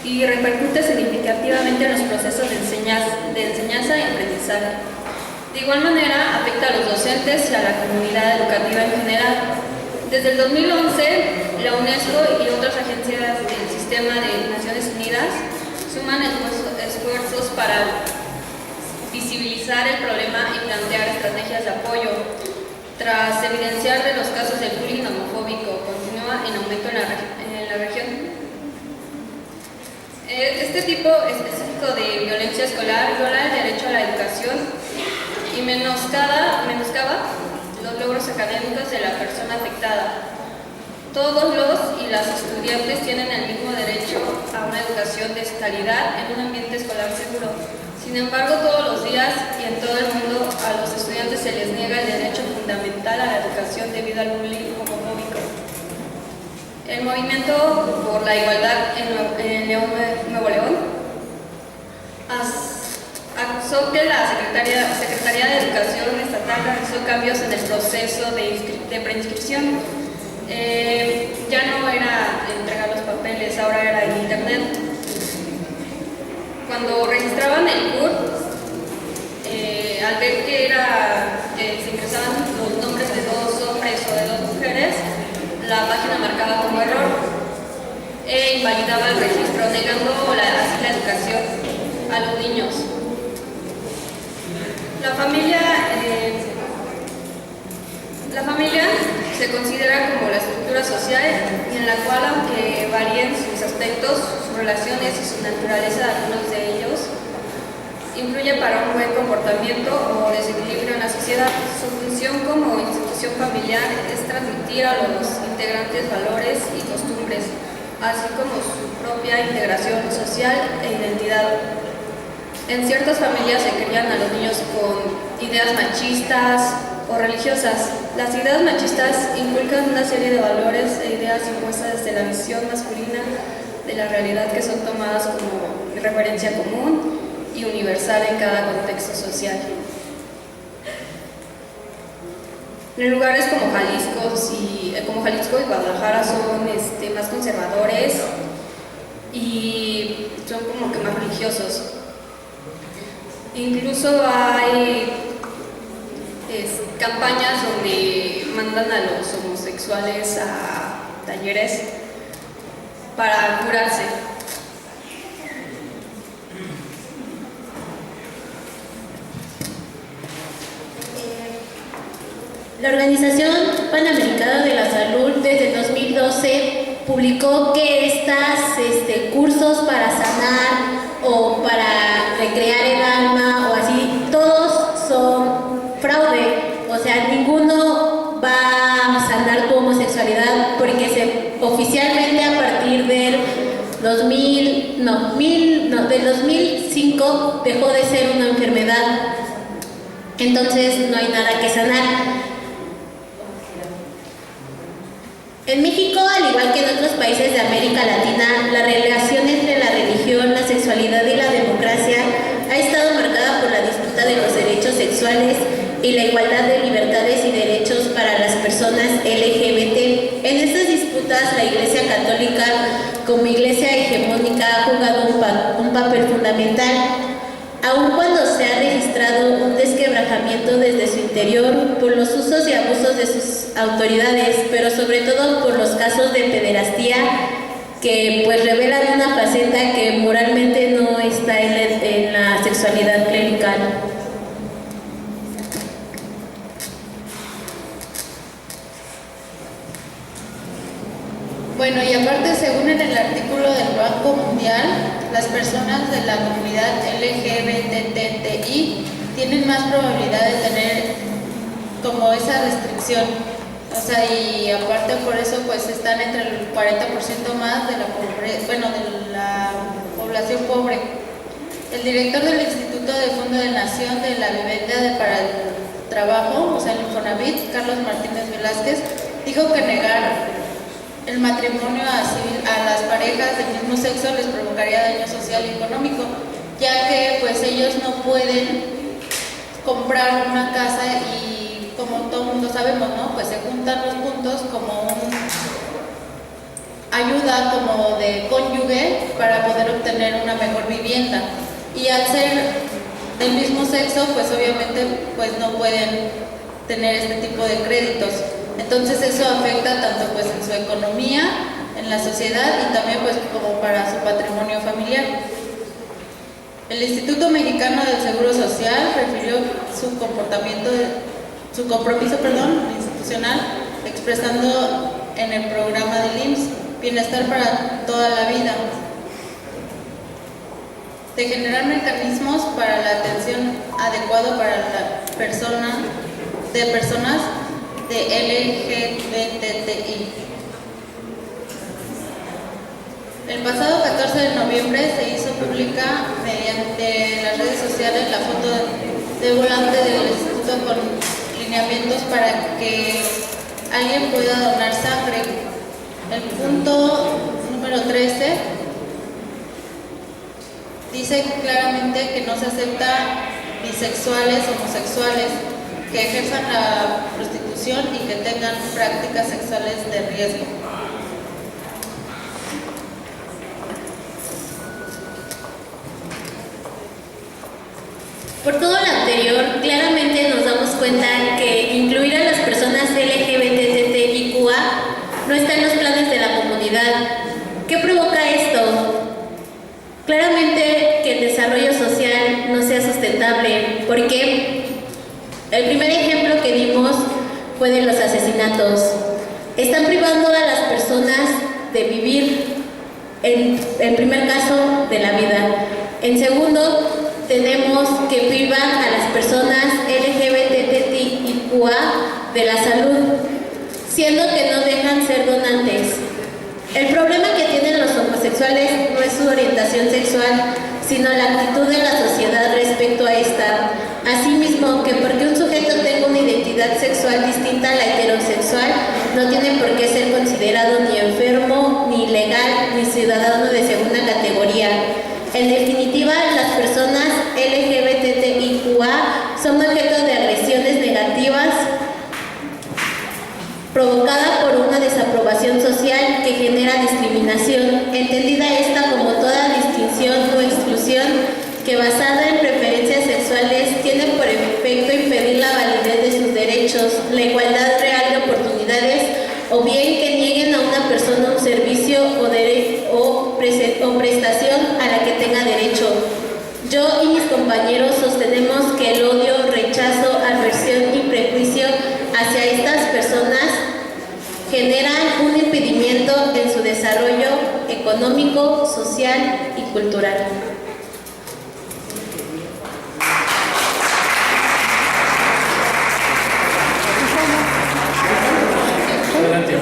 y repercute significativamente en los procesos de enseñanza y aprendizaje. De igual manera, afecta a los docentes y a la comunidad educativa en general. Desde el 2011, la UNESCO y otras agencias del sistema de Naciones Unidas suman esfuerzos para visibilizar el problema y plantear estrategias de apoyo. Tras evidenciar de los casos del bullying homofóbico continúa en aumento en la región. Este tipo específico de violencia escolar viola el derecho a la educación y menoscaba los logros académicos de la persona afectada. Todos los y las estudiantes tienen el mismo derecho a una educación de calidad en un ambiente escolar seguro. Sin embargo, todos los días y en todo el mundo a los estudiantes se les niega el derecho fundamental a la educación debido al bullying homofóbico. El movimiento por la igualdad en Nuevo León acusó que la Secretaría de Educación Estatal realizó cambios en el proceso de preinscripción. Ya no era entregar los papeles, ahora era en internet. Cuando registraban el CUR, al ver que se ingresaban los nombres de 2 hombres o de 2 mujeres, la página marcaba como error e invalidaba el registro, negando así la educación a los niños. La familia se considera como la estructura social en la cual, aunque varíen sus aspectos, sus relaciones y su naturaleza, algunos de ellos, influye para un buen comportamiento o desequilibrio en la sociedad. Su función como institución familiar es transmitir a los integrantes valores y costumbres, así como su propia integración social e identidad. En ciertas familias se crían a los niños con ideas machistas o religiosas. Las ideas machistas inculcan una serie de valores e ideas impuestas desde la visión masculina de la realidad, que son tomadas como referencia común y universal en cada contexto social. En lugares como Jalisco y Guadalajara son más conservadores y son como que más religiosos. Incluso hay campañas donde mandan a los homosexuales a talleres para curarse. La Organización Panamericana de la Salud desde el 2012 publicó que cursos para sanar o para recrear el alma o así, todos son fraude. O sea, ninguno va a sanar tu homosexualidad porque oficialmente a partir del 2005 dejó de ser una enfermedad. Entonces no hay nada que sanar. En México, al igual que en otros países de América Latina, la relación entre la religión, la sexualidad y la democracia ha estado marcada por la disputa de los derechos sexuales y la igualdad de libertades y derechos para las personas LGBT. En estas disputas, la Iglesia Católica, como iglesia hegemónica, ha jugado un papel fundamental. Aun cuando se ha registrado un desquebrajamiento desde su interior por los usos y abusos de sus autoridades, pero sobre todo por los casos de pederastía que pues revelan una faceta que moralmente no está en la sexualidad clerical. Bueno, y aparte, según en el artículo del Banco Mundial, las personas de la comunidad LGBTTI tienen más probabilidad de tener como esa restricción. O sea, y aparte por eso pues están entre el 40% más de la población pobre. El director del Instituto de Fondo de Nación de la Vivienda para el Trabajo, o sea, el Infonavit, Carlos Martínez Velázquez, dijo que negar el matrimonio a las parejas del mismo sexo les provocaría daño social y económico, ya que pues ellos no pueden comprar una casa y, como todo el mundo sabemos, ¿no? Pues se juntan los puntos como ayuda como de cónyuge para poder obtener una mejor vivienda, y al ser del mismo sexo pues obviamente pues no pueden tener este tipo de créditos. Entonces eso afecta tanto pues en su economía, en la sociedad y también pues como para su patrimonio familiar. El Instituto Mexicano del Seguro Social refirió su compromiso institucional, expresando en el programa del IMSS Bienestar para toda la vida, de generar mecanismos para la atención adecuado para la personas de LGBTI. El pasado 14 de noviembre se hizo pública mediante las redes sociales la foto de volante del instituto con lineamientos para que alguien pueda donar sangre. El punto número 13 dice claramente que no se acepta bisexuales, homosexuales que ejerzan la prostitución y que tengan prácticas sexuales de riesgo. Por todo lo anterior, claramente nos damos cuenta que incluir a las personas LGBTQIA no está en los planes de la comunidad. ¿Qué provoca esto? Claramente que el desarrollo social no sea sustentable, porque el primer ejemplo que dimos fue de los asesinatos. Están privando a las personas de vivir, en primer caso, de la vida. En segundo, tenemos que privan a las personas LGBTQIA de la salud, siendo que no dejan ser donantes. El problema que tienen los homosexuales no es su orientación sexual, sino la actitud de la sociedad respecto a esta. Asimismo, que porque un sujeto tenga una identidad sexual distinta a la heterosexual, no tiene por qué ser considerado ni enfermo, ni ilegal, ni ciudadano de segunda categoría. En definitiva, las personas LGBTQIA son objeto de agresiones negativas provocada por una desaprobación social que genera discriminación, entendida esta como toda distinción o exclusión que basada en preferencias sexuales tiene por efecto impedir la validez de sus derechos, la igualdad real de oportunidades o bien que nieguen a una persona un servicio o prestación a la que tenga derecho. Yo y mis compañeros sostenemos que el odio, rechazo, aversión y prejuicio hacia estas personas generan un impedimento en su desarrollo económico, social y cultural. Adelante.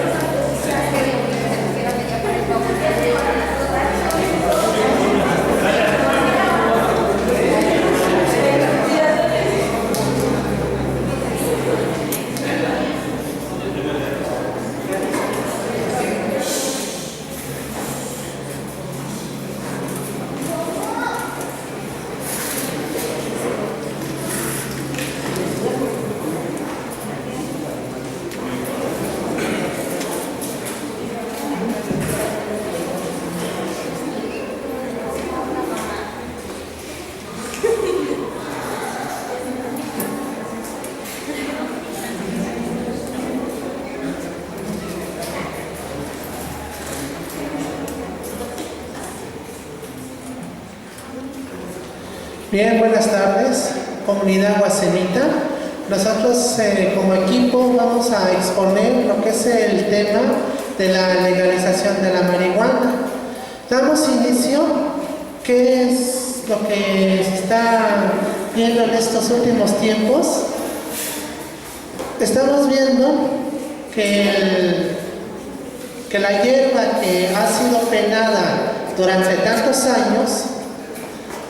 Bien, buenas tardes, comunidad guasemita. Nosotros como equipo vamos a exponer lo que es el tema de la legalización de la marihuana. Damos inicio, ¿qué es lo que se está viendo en estos últimos tiempos? Estamos viendo que la hierba que ha sido penada durante tantos años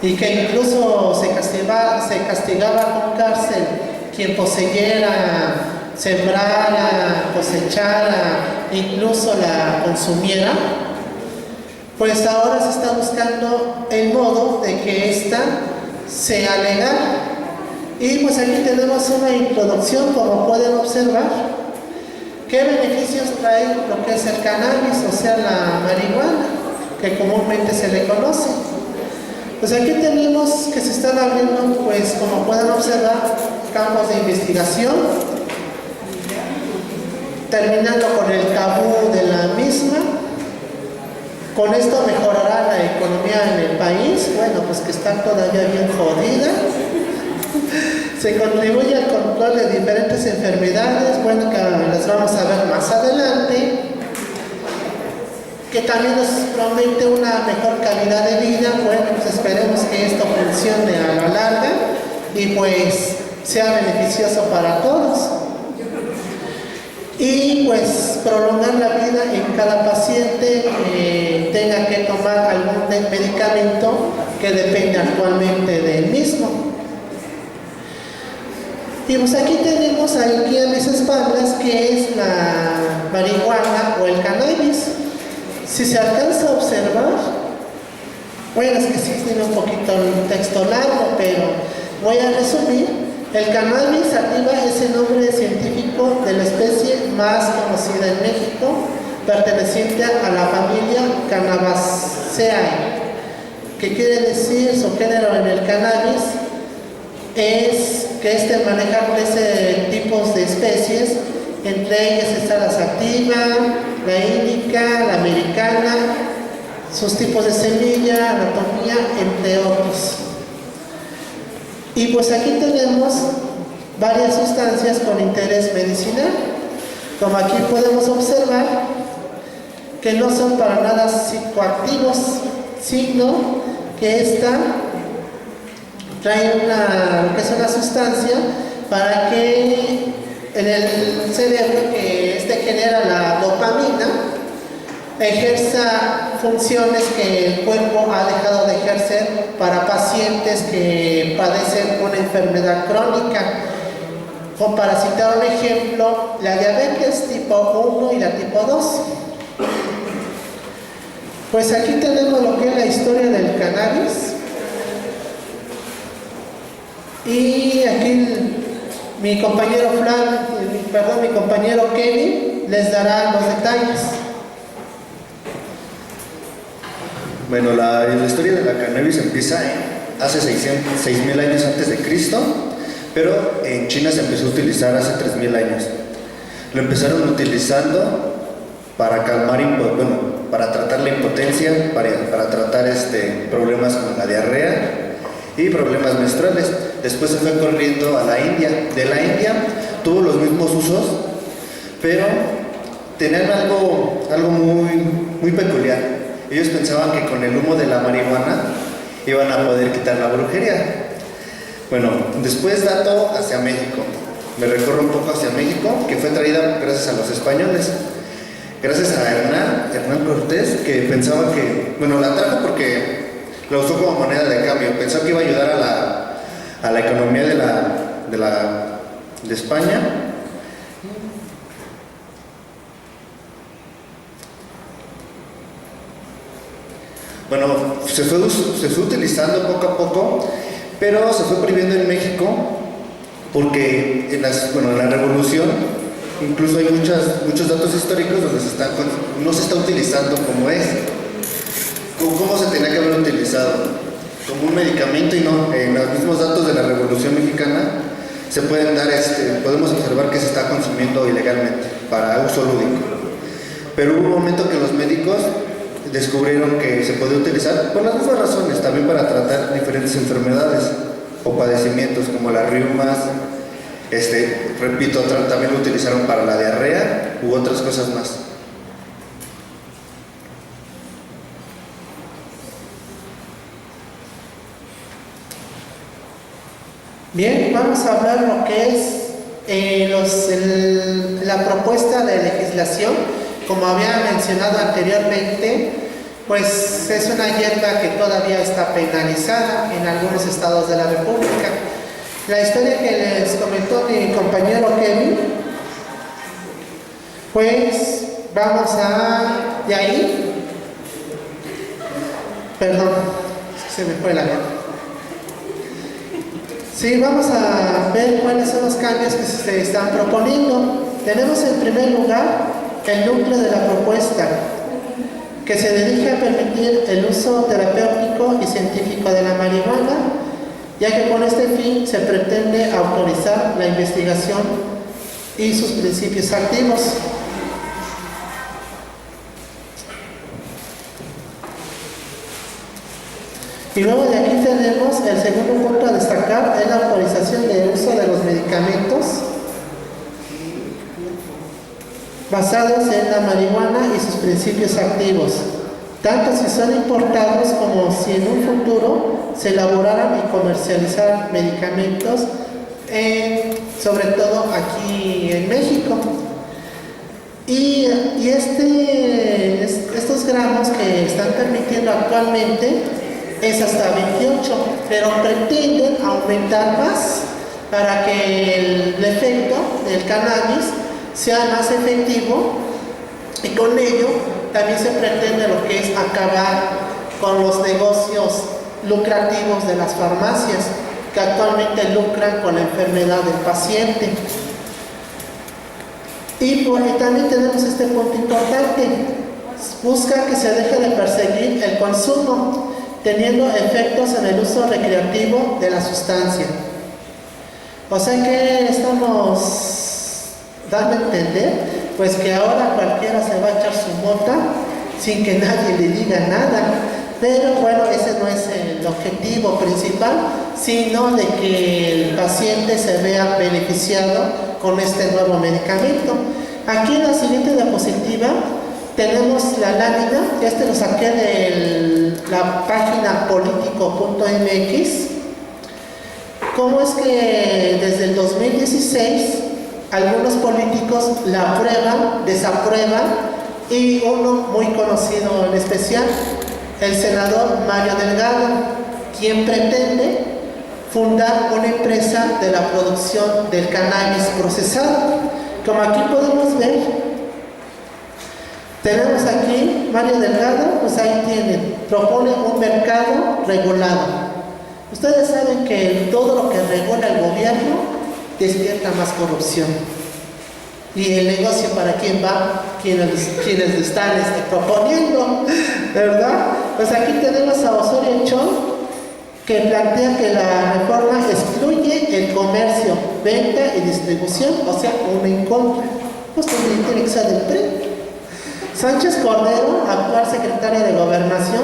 y que incluso se castigaba con cárcel quien poseyera, sembrara, cosechara, incluso la consumiera, pues ahora se está buscando el modo de que ésta sea legal. Y pues aquí tenemos una introducción, como pueden observar, qué beneficios trae lo que es el cannabis, o sea la marihuana, que comúnmente se le conoce. Pues aquí tenemos que se están abriendo, pues como pueden observar, campos de investigación, terminando con el tabú de la misma. Con esto mejorará la economía en el país, bueno, pues que está todavía bien jodida. Se contribuye al control de diferentes enfermedades, bueno, que las vamos a ver más adelante, que también nos promete una mejor calidad de vida. Bueno, pues esperemos que esto funcione a la larga y pues sea beneficioso para todos. Y pues prolongar la vida en cada paciente que tenga que tomar algún medicamento que depende actualmente del mismo. Y pues aquí tenemos aquí a mis espaldas que es la marihuana o el cannabis. Si se alcanza a observar, bueno, es que sí tiene un poquito el texto largo, pero voy a resumir. El cannabis sativa es el nombre científico de la especie más conocida en México, perteneciente a la familia Cannabaceae, que quiere decir su género en el cannabis es que este maneja 13 tipos de especies, entre ellas está la sativa, la índica, la americana, sus tipos de semilla, anatomía, entre otros. Y pues aquí tenemos varias sustancias con interés medicinal. Como aquí podemos observar que no son para nada psicoactivos, sino que esta trae una sustancia para que en el cerebro que genera la dopamina ejerza funciones que el cuerpo ha dejado de ejercer para pacientes que padecen una enfermedad crónica. O para citar un ejemplo, la diabetes tipo 1 y la tipo 2. Pues aquí tenemos lo que es la historia del cannabis. Y aquí mi compañero mi compañero Kevin les dará los detalles. Bueno, la historia de la cannabis empieza hace 6.000 años antes de Cristo, pero en China se empezó a utilizar hace 3.000 años. Lo empezaron utilizando para calmar, para tratar la impotencia, para tratar problemas como la diarrea y problemas menstruales. Después se fue corriendo a la India. De la India tuvo los mismos usos, pero tenían algo muy peculiar. Ellos pensaban que con el humo de la marihuana iban a poder quitar la brujería. Bueno, después dato hacia México. Me recorro un poco hacia México, que fue traída gracias a los españoles. Gracias a Hernán Cortés, que pensaba que, la trajo porque la usó como moneda de cambio. Pensó que iba a ayudar a la economía de España. Bueno, se fue utilizando poco a poco, pero se fue prohibiendo en México porque en la Revolución incluso hay muchos datos históricos donde no se está utilizando como es, como se tenía que haber utilizado, como un medicamento, y no. En los mismos datos de la Revolución Mexicana se pueden dar, podemos observar que se está consumiendo ilegalmente para uso lúdico. Pero hubo un momento que los médicos descubrieron que se podía utilizar por las mismas razones, también para tratar diferentes enfermedades o padecimientos como las riumas. Repito, también lo utilizaron para la diarrea u otras cosas más. Bien, vamos a hablar lo que es la propuesta de legislación. Como había mencionado anteriormente, pues es una hierba que todavía está penalizada en algunos estados de la República. La historia que les comentó mi compañero Kevin, pues vamos de ahí, perdón, se me fue la gana. Sí, vamos a ver cuáles son los cambios que se están proponiendo. Tenemos en primer lugar el núcleo de la propuesta, que se dirige a permitir el uso terapéutico y científico de la marihuana, ya que con este fin se pretende autorizar la investigación y sus principios activos. Y luego de aquí tenemos el segundo punto a destacar, es la autorización de uso de los medicamentos basados en la marihuana y sus principios activos, tanto si son importados como si en un futuro se elaboraran y comercializaran medicamentos, sobre todo aquí en México. Y estos gramos que están permitiendo actualmente es hasta 28, pero pretenden aumentar más para que el efecto del cannabis sea más efectivo y con ello también se pretende lo que es acabar con los negocios lucrativos de las farmacias, que actualmente lucran con la enfermedad del paciente. Y también tenemos este punto importante: busca que se deje de perseguir el consumo, teniendo efectos en el uso recreativo de la sustancia. O sea que estamos dando a entender, pues, que ahora cualquiera se va a echar su mota sin que nadie le diga nada. Pero bueno, ese no es el objetivo principal, sino de que el paciente se vea beneficiado con este nuevo medicamento. Aquí en la siguiente diapositiva tenemos la lámina. Lo saqué de la página político.mx. Cómo es que desde el 2016 algunos políticos la aprueban, desaprueban, y uno muy conocido en especial, el senador Mario Delgado, quien pretende fundar una empresa de la producción del cannabis procesado. Como aquí podemos ver, tenemos aquí Mario Delgado, pues ahí tienen, propone un mercado regulado. Ustedes saben que todo lo que regula el gobierno despierta más corrupción. Y el negocio, ¿para quién va? Quienes están proponiendo, ¿verdad? Pues aquí tenemos a Osorio Chong, que plantea que la reforma excluye el comercio, venta y distribución, o sea, uno en contra. Pues también tiene que ser del PRI. Sánchez Cordero, actual secretaria de Gobernación,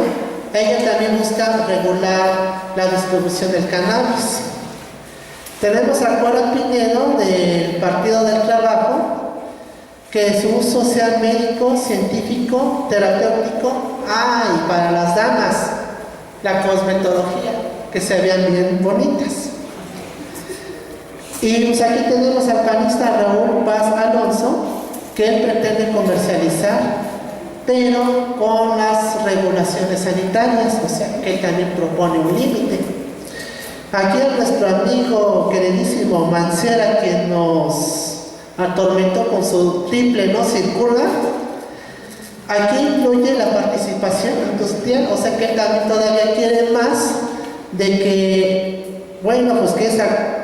ella también busca regular la distribución del cannabis. Tenemos a Cora Pinedo, del Partido del Trabajo, que su uso sea médico, científico, terapéutico, y para las damas, la cosmetología, que se vean bien bonitas. Y pues aquí tenemos al panista Raúl Paz Alonso, que él pretende comercializar, pero con las regulaciones sanitarias, o sea, que él también propone un límite. Aquí nuestro amigo queridísimo Mancera, quien nos atormentó con su triple no circula, aquí incluye la participación industrial, o sea que él también todavía quiere más de que, bueno, pues que es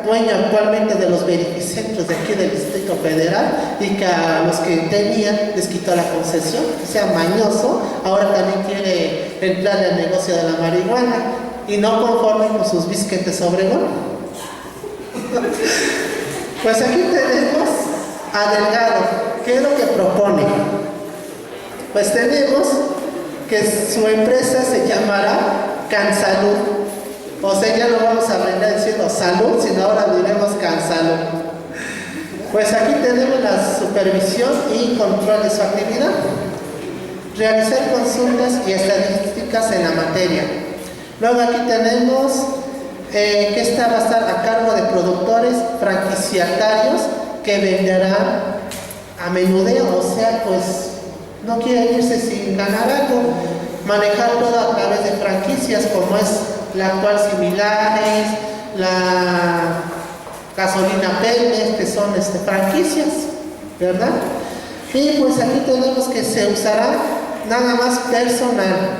dueño actualmente de los verificentros de aquí del Distrito Federal, y que a los que tenían les quitó la concesión, o sea, mañoso, ahora también quiere entrar al negocio de la marihuana, y no conforme con sus bisquetes Obregón. Pues aquí tenemos a Delgado. ¿Qué es lo que propone? Pues tenemos que su empresa se llamará CanSalud. O sea, ya no vamos a arreglar diciendo salud, sino ahora diremos CanSalud. Pues aquí tenemos la supervisión y control de su actividad. Realizar consultas y estadísticas en la materia. Luego aquí tenemos que esta va a estar a cargo de productores franquiciatarios que venderán a menudeo, o sea, pues no quieren irse sin ganar algo, manejar todo a través de franquicias, como es la actual Similares, la gasolina Pemex, que son franquicias, ¿verdad? Y pues aquí tenemos que se usará nada más personal.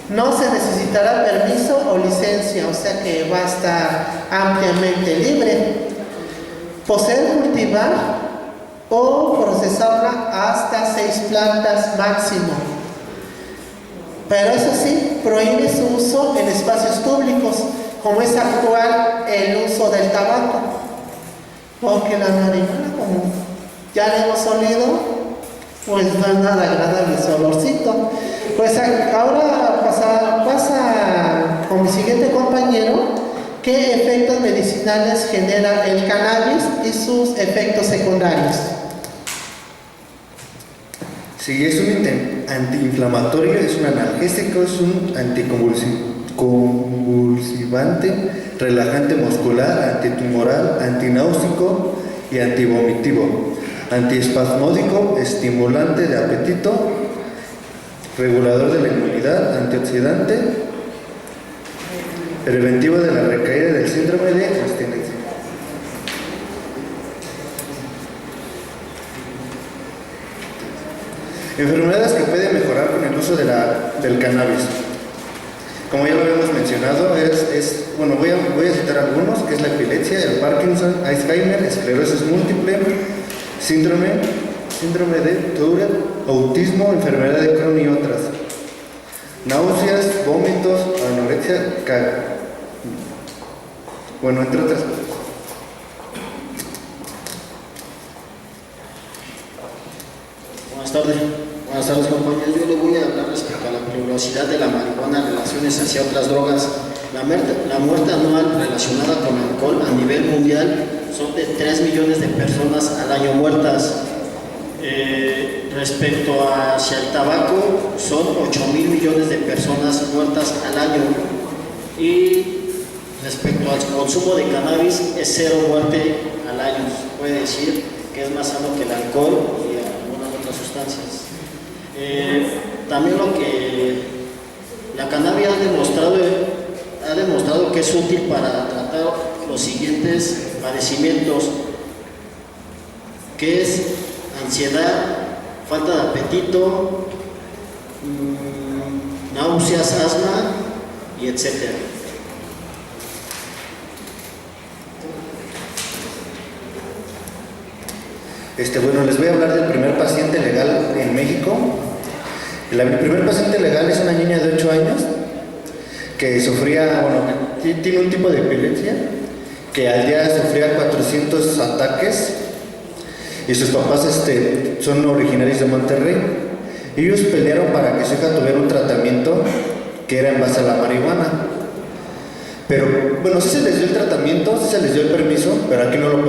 No se necesitará permiso o licencia, o sea que va a estar ampliamente libre. Poseer, cultivar o procesarla hasta 6 plantas máximo. Pero eso sí, prohíbe su uso en espacios públicos, como es actual el uso del tabaco. Porque la marihuana, como ya le hemos olido, pues no es nada agradable su olorcito. Pues ahora pasa con mi siguiente compañero, qué efectos medicinales genera el cannabis y sus efectos secundarios. Sí, es un antiinflamatorio, es un analgésico, es un anticonvulsivante, relajante muscular, antitumoral, antináusico y antivomitivo, antiespasmódico, estimulante de apetito, regulador de la inmunidad, antioxidante, preventivo de la recaída del síndrome de abstinencia. Enfermedades que pueden mejorar con el uso del cannabis. Como ya lo habíamos mencionado, bueno, voy a citar algunos, que es la epilepsia, el Parkinson, Alzheimer, esclerosis múltiple, síndrome de Tourette, autismo, enfermedad de Crohn y otras. Náuseas, vómitos, anorexia, bueno, entre otras cosas. Buenas tardes compañeros. Yo les voy a hablar respecto a la peligrosidad de la marihuana en relaciones hacia otras drogas. La muerte anual relacionada con alcohol a nivel mundial son de 3 millones de personas al año muertas. Respecto hacia el tabaco, son 8.000 millones de personas muertas al año. Y respecto al consumo de cannabis, es 0 muerte al año. Se puede decir que es más sano que el alcohol y algunas otras sustancias. También lo que la cannabis ha demostrado que es útil para tratar los siguientes padecimientos, que es ansiedad, falta de apetito, náuseas, asma y etcétera. Bueno, les voy a hablar del primer paciente legal en México. El primer paciente legal es una niña de 8 años que sufría, bueno, tiene un tipo de epilepsia, que al día sufría 400 ataques, y sus papás son originarios de Monterrey. Ellos pelearon para que su hija tuviera un tratamiento que era en base a la marihuana. Pero, bueno, sí se les dio el tratamiento, sí se les dio el permiso, pero aquí no lo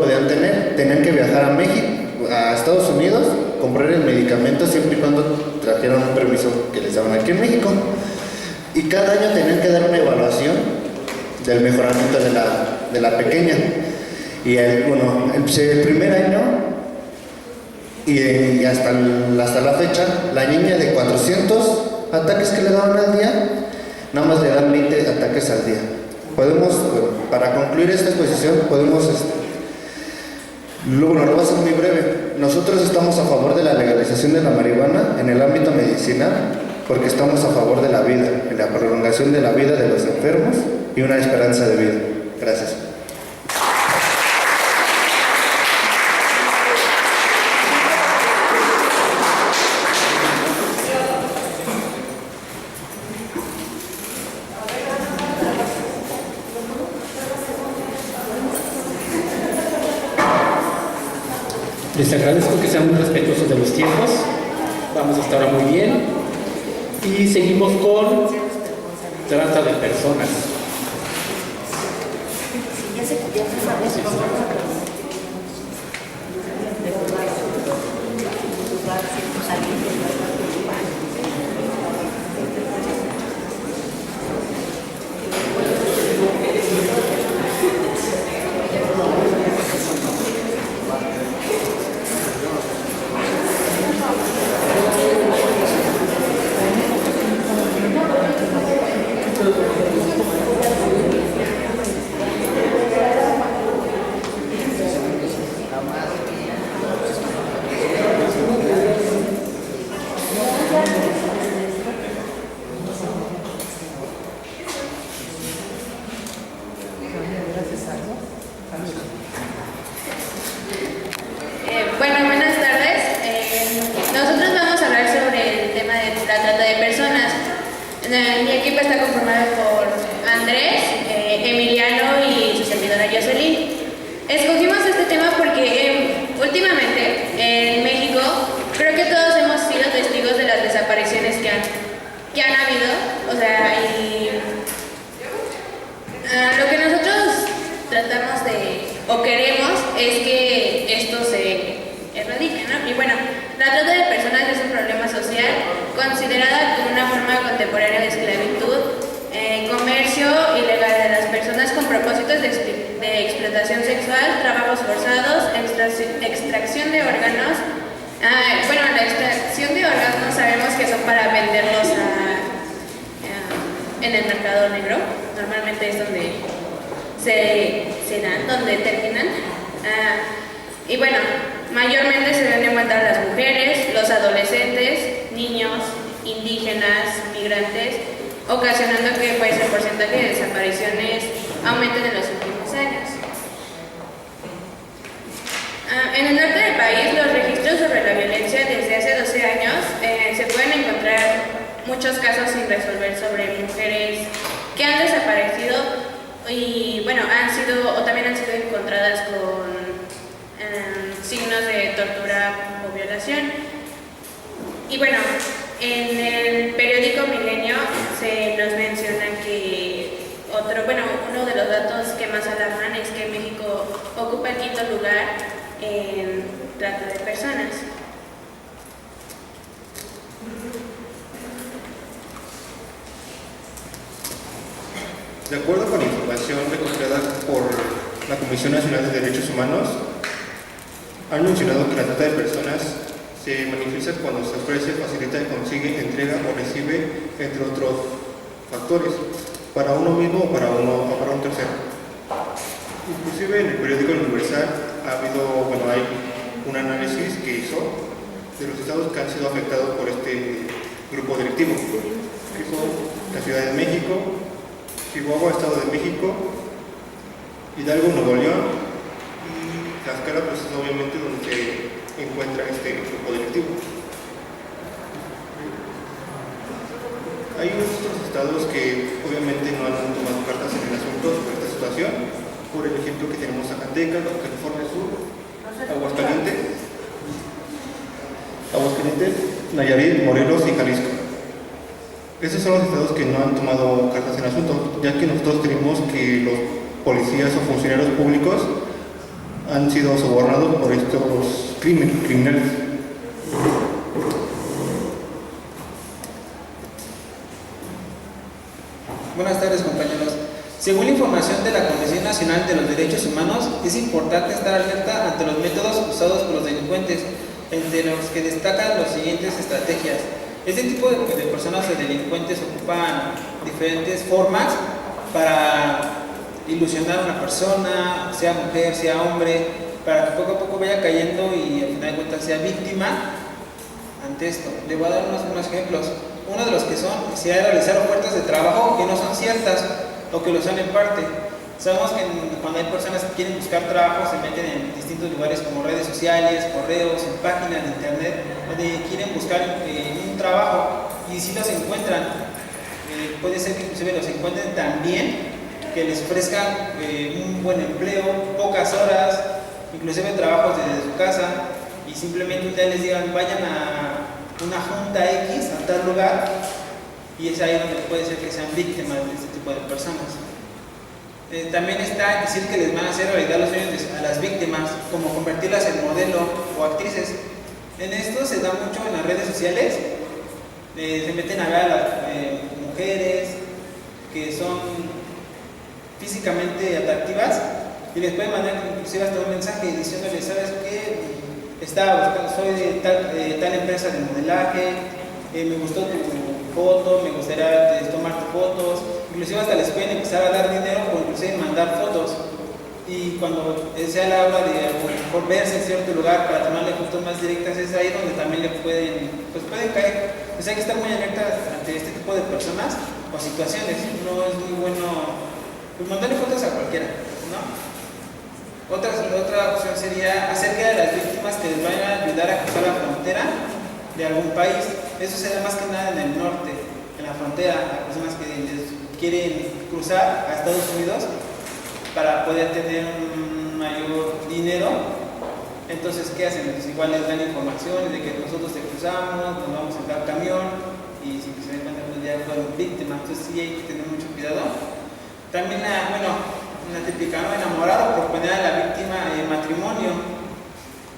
podían tener. Tenían que viajar a México, a Estados Unidos, comprar el medicamento siempre y cuando trajeran un permiso que les daban aquí en México. Y cada año tenían que dar una evaluación del mejoramiento de la pequeña. Y el primer año y hasta la fecha, la niña de 400 ataques que le daban al día, nada más le dan 20 ataques al día. Para concluir esta exposición, lo voy a hacer muy breve. Nosotros estamos a favor de la legalización de la marihuana en el ámbito medicinal porque estamos a favor de la vida, en la prolongación de la vida de los enfermos y una esperanza de vida. Gracias. Les agradezco que sean muy respetuosos de los tiempos. Vamos hasta ahora muy bien. Y seguimos con trata de personas. Bueno, buenas tardes. Nosotros vamos a hablar sobre el tema de la trata de personas. Mi equipo está conformado por Andrés, Emiliano y su servidora Jocelyn. Escogimos este tema porque últimamente en México creo que todos hemos sido testigos de las desapariciones que han habido. O sea, y lo que nosotros tratamos o queremos es que esto se erradique, ¿no? Y bueno, la trata de personas es un problema social considerada como una forma contemporánea de esclavitud, comercio ilegal de las personas con propósitos de explotación sexual, trabajos forzados, extracción de órganos. Bueno, la extracción de órganos sabemos que son para venderlos en el mercado negro. Normalmente es donde se dan, donde terminan. Y bueno, mayormente se ven encuentrar las mujeres, los adolescentes, niños, indígenas, migrantes, ocasionando que pues, el porcentaje de desapariciones aumente en los últimos años. En el norte del país, los registros sobre la violencia desde hace 12 años se pueden encontrar muchos casos sin resolver sobre mujeres que han desaparecido y bueno, también han sido encontradas con signos de tortura o violación. Y bueno, en el periódico Milenio se nos menciona que uno de los datos que más alarman es que México ocupa el 5º lugar en trata de personas. De acuerdo con la información recopilada por la Comisión Nacional de Derechos Humanos, han mencionado que la trata de personas se manifiesta cuando se ofrece, facilita, consigue, entrega o recibe, entre otros factores, para uno mismo o para un tercero. Inclusive en el periódico El Universal hay un análisis que hizo de los estados que han sido afectados por este grupo delictivo, que son la Ciudad de México, Chihuahua, Estado de México, Hidalgo, Nuevo León y Tlaxcala, pues es obviamente donde se encuentra este grupo delictivo. Hay otros estados que obviamente no han tomado cartas en el asunto sobre esta situación, por el ejemplo que tenemos Zacatecas, California Sur, Aguascalientes, Nayarit, Morelos y Jalisco. Estos son los estados que no han tomado cartas en el asunto, ya que nosotros creemos que los policías o funcionarios públicos han sido sobornados por estos criminales. Buenas tardes, compañeros. Según la información de la Comisión Nacional de los Derechos Humanos, es importante estar alerta ante los métodos usados por los delincuentes, entre los que destacan las siguientes estrategias. Este tipo de personas o delincuentes ocupan diferentes formas para ilusionar a una persona, sea mujer, sea hombre, para que poco a poco vaya cayendo y al final de cuentas sea víctima ante esto. Le voy a dar unos ejemplos. Uno de los que son, se ha realizado ofertas de trabajo que no son ciertas o que lo son en parte. Sabemos que cuando hay personas que quieren buscar trabajo se meten en distintos lugares como redes sociales, correos, en páginas de internet, donde quieren buscar un trabajo y si los encuentran, puede ser que inclusive los encuentren tan bien que les ofrezcan un buen empleo, pocas horas, inclusive trabajos desde su casa y simplemente un día les digan vayan a una junta X a tal lugar y es ahí donde puede ser que sean víctimas de este tipo de personas. También está decir que les van a hacer realidad los sueños a las víctimas, como convertirlas en modelo o actrices. En esto se da mucho en las redes sociales, se meten a ver a las mujeres que son físicamente atractivas y les pueden mandar inclusive hasta un mensaje diciéndoles, ¿sabes qué? Soy de tal empresa de modelaje, me gustó tu foto, me gustaría tomarte fotos, inclusive hasta les pueden empezar a dar dinero o inclusive mandar fotos y cuando sea la hora de a lo mejor verse en cierto lugar para tomarle fotos más directas es ahí donde también le pueden caer. Pues hay que estar muy alerta ante este tipo de personas o situaciones, no es muy bueno pues mandarle fotos a cualquiera, ¿no? Otra opción sería hacer que a las víctimas que les vayan a ayudar a cruzar la frontera de algún país. Eso se da más que nada en el norte, en la frontera, a personas que les quieren cruzar a Estados Unidos para poder tener un mayor dinero. Entonces, ¿qué hacen? Pues igual les dan información de que nosotros te cruzamos, nos vamos en tal camión y si se dan cuenta pues ya fueron víctimas. Entonces sí hay que tener mucho cuidado. También, una típica, ¿no? Enamorar o proponer a la víctima matrimonio.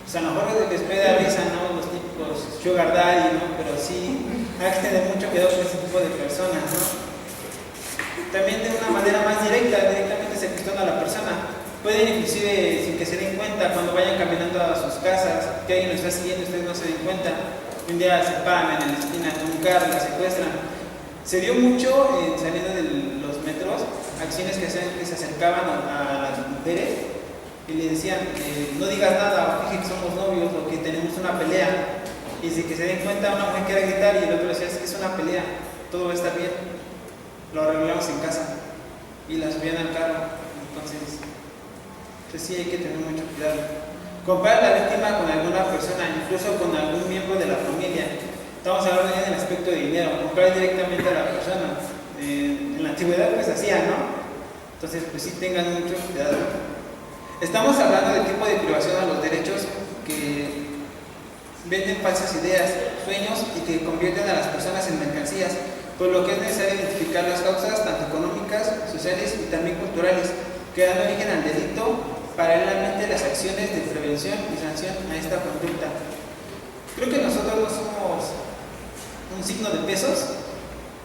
Pues a lo mejor les puede dar risa, ¿no? Los típicos sugar daddy, ¿no? Pero sí hay que tener mucho cuidado con este tipo de personas, ¿no? También de una manera más directamente se cuestiona a la persona. Pueden inclusive, sin que se den cuenta, cuando vayan caminando a sus casas, que alguien los está siguiendo, ustedes no se den cuenta. Un día se paran en la esquina con un carro, la secuestran. Se dio mucho saliendo de los metros, acciones que se acercaban a las mujeres y le decían, no digas nada, fíjate que somos novios o que tenemos una pelea. Y si que se den cuenta, una mujer quiere gritar y el otro decía, es una pelea, todo va a estar bien, lo arreglamos en casa. Y la subían al carro. Entonces sí hay que tener mucho cuidado. Comparar a la víctima con alguna persona, incluso con algún miembro de la familia. Estamos hablando ya del aspecto de dinero, comprar directamente a la persona. En la antigüedad pues hacía, ¿no? Entonces pues sí tengan mucho cuidado. Estamos hablando del tipo de privación a los derechos que venden falsas ideas, sueños y que convierten a las personas en mercancías, por lo que es necesario identificar las causas tanto económicas, sociales y también culturales que dan origen al delito, paralelamente las acciones de prevención y sanción a esta conducta. Creo que nosotros no somos un signo de pesos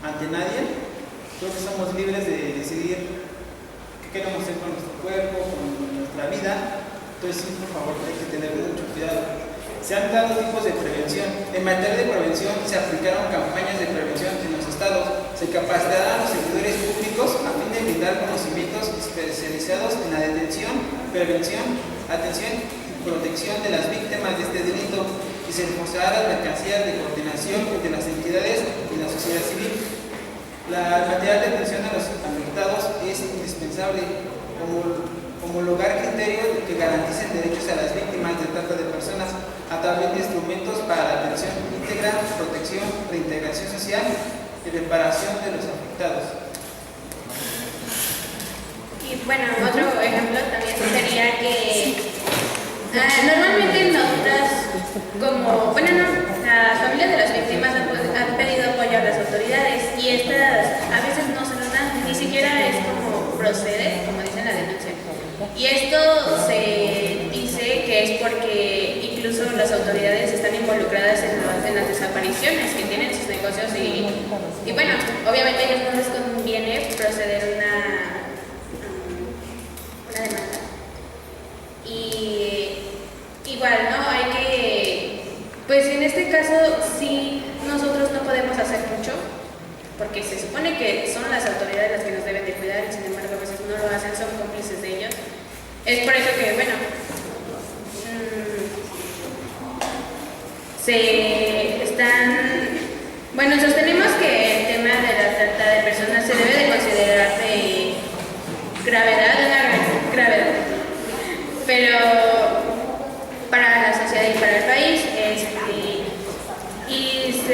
ante nadie, creo que somos libres de decidir qué queremos hacer con nuestro cuerpo, con nuestra vida, entonces sí, por favor, hay que tener mucho cuidado. Se han dado tipos de prevención. En materia de prevención se aplicaron campañas de prevención en los estados. Se capacitarán a los servidores públicos a fin de brindar conocimientos especializados en la detención, prevención, atención y protección de las víctimas de este delito y se reforzará las mercancías de coordinación entre las entidades y la sociedad civil. La material de atención a los afectados es indispensable homologar criterios que garanticen derechos a las víctimas de trata de personas a través de instrumentos para la atención íntegra, protección, reintegración social y reparación de los afectados. Y bueno, otro ejemplo también sería que normalmente nosotras, las familias de las víctimas han pedido apoyo a las autoridades y estas a veces no se lo dan, ni siquiera es como procede, como dice la denuncia. Y esto se dice que es porque incluso las autoridades están involucradas en las desapariciones, que tienen sus negocios y bueno, obviamente a ellos no les conviene proceder una demanda. Y igual, ¿no? Hay que, pues en este caso sí nosotros no podemos hacer mucho, porque se supone que son las autoridades las que nos deben de cuidar y sin embargo a veces no lo hacen, son cómplices de ellos. Es por eso que, sostenemos que el tema de la trata de personas se debe de considerar de gravedad, pero para la sociedad y para el país, y se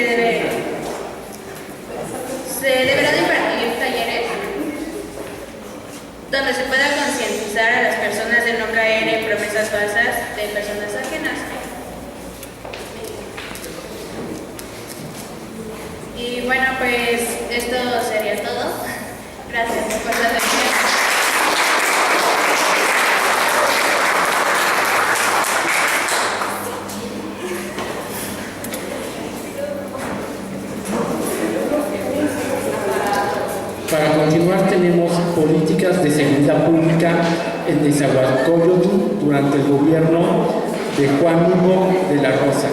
deberá de impartir talleres donde se pueda concientizar a las personas de no caer en promesas falsas de personas ajenas. Y bueno, pues esto sería todo. Gracias por la atención. Para continuar, tenemos políticas de seguridad pública en Nezahualcóyotl durante el gobierno de Juan Hugo de la Rosa.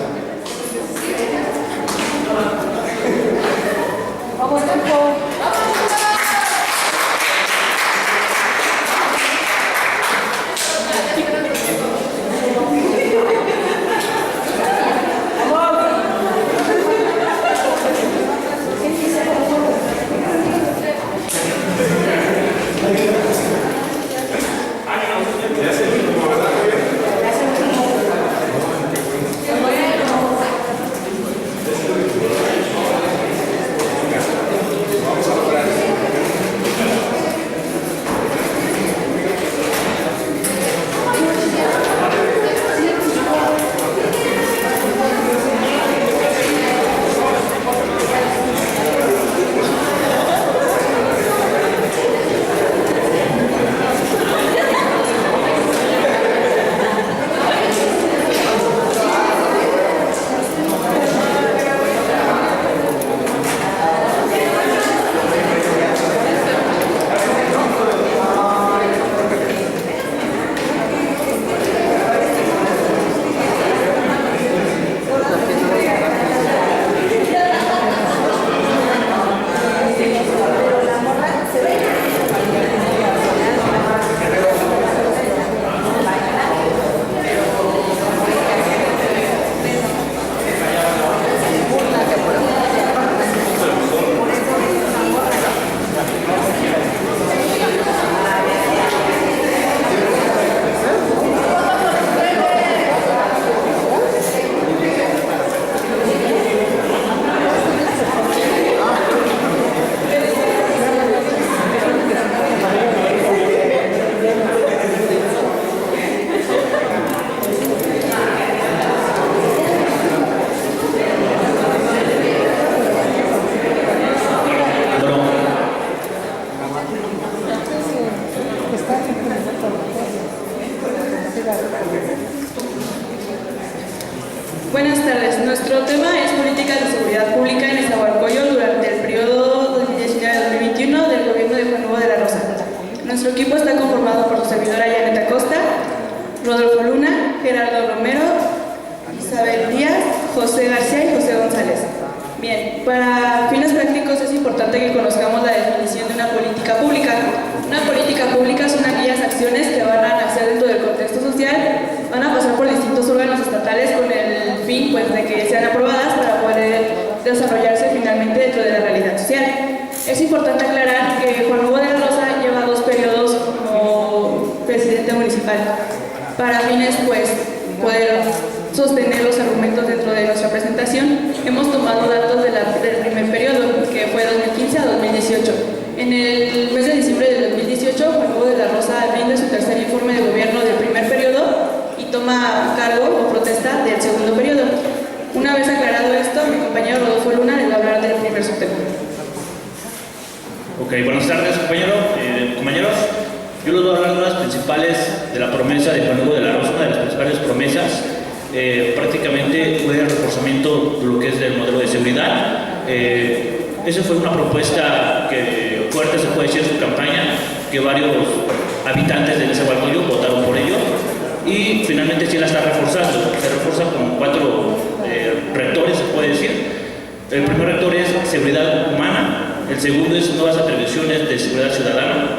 desarrollarse finalmente dentro de la realidad social. Es importante aclarar que Juan Hugo de la Rosa lleva 2 periodos como presidente municipal para fines pues poder sostener los argumentos dentro de nuestra presentación. Hemos tomado datos del primer periodo, que fue 2015 a 2018. En el mes de diciembre de 2018, Juan Hugo de la Rosa brinda su tercer informe de gobierno del primer periodo y toma cargo o protesta del segundo periodo. Una vez aclarado esto, mi compañero Rodolfo Luna les va a hablar del primer subtema. Ok, buenas tardes, compañeros. Yo les voy a hablar de las principales de la promesa de Juan Hugo de la Rosa, una de las principales promesas. Prácticamente fue el reforzamiento de lo que es del modelo de seguridad. Esa fue una propuesta que fuerte se puede decir en su campaña, que varios habitantes de Nezahualcóyotl votaron por ello y finalmente sí la está reforzando. Se refuerza con 4 rectores, se puede decir. El primer rector es seguridad humana, el segundo es nuevas atribuciones de seguridad ciudadana,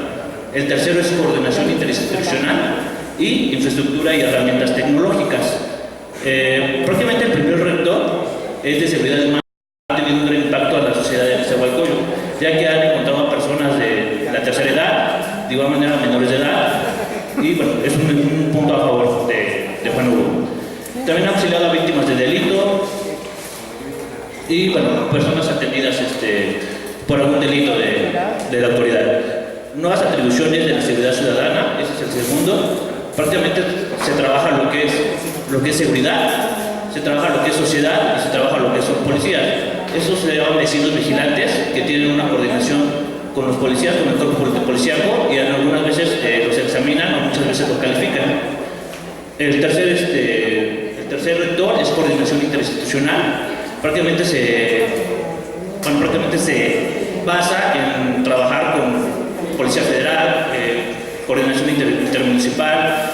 el tercero es coordinación interinstitucional y infraestructura y herramientas tecnológicas. Prácticamente el primer rector es de seguridad humana, ha tenido un gran impacto a la sociedad de Nezahualcóyotl, ya que han encontrado a personas de la tercera edad, de igual manera menores de edad, y bueno, es un punto a favor de Juan Hugo. También ha auxiliado a víctimas de delito y bueno, personas atendidas por algún delito de la autoridad. Nuevas atribuciones de la seguridad ciudadana, ese es el segundo. Prácticamente se trabaja lo que es seguridad, se trabaja lo que es sociedad y se trabaja lo que son policías. Esos se llaman vecinos vigilantes que tienen una coordinación con los policías, con el cuerpo policíaco, y algunas veces los examinan o muchas veces los califican. El tercer rector es coordinación interinstitucional. Prácticamente se basa en trabajar con Policía Federal, coordinación intermunicipal,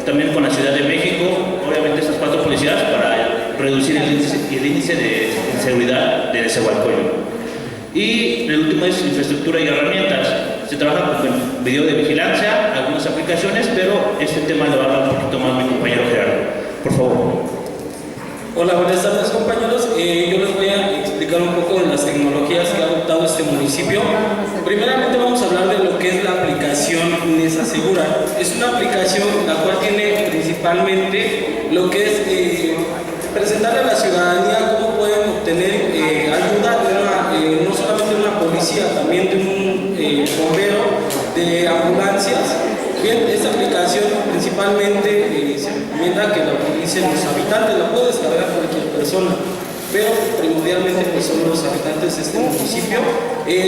también con la Ciudad de México, obviamente estas 4 policías para reducir el índice de inseguridad de Nezahualcóyotl. Y el último es infraestructura y herramientas. Se trabaja con video de vigilancia, algunas aplicaciones, pero este tema lo va a hablar un poquito más mi compañero Gerardo. Por favor. Hola, buenas tardes, compañeros. Yo les voy a explicar un poco de las tecnologías que ha adoptado este municipio. Primeramente vamos a hablar de lo que es la aplicación Nesa Segura. Es una aplicación la cual tiene principalmente lo que es presentarle a la ciudadanía cómo pueden obtener ayuda de no solamente de una policía, también de un bombero, de ambulancias. Bien, esta aplicación principalmente se recomienda que la utilicen los habitantes, la puede descargar cualquier persona, pero primordialmente pues son los habitantes de este municipio.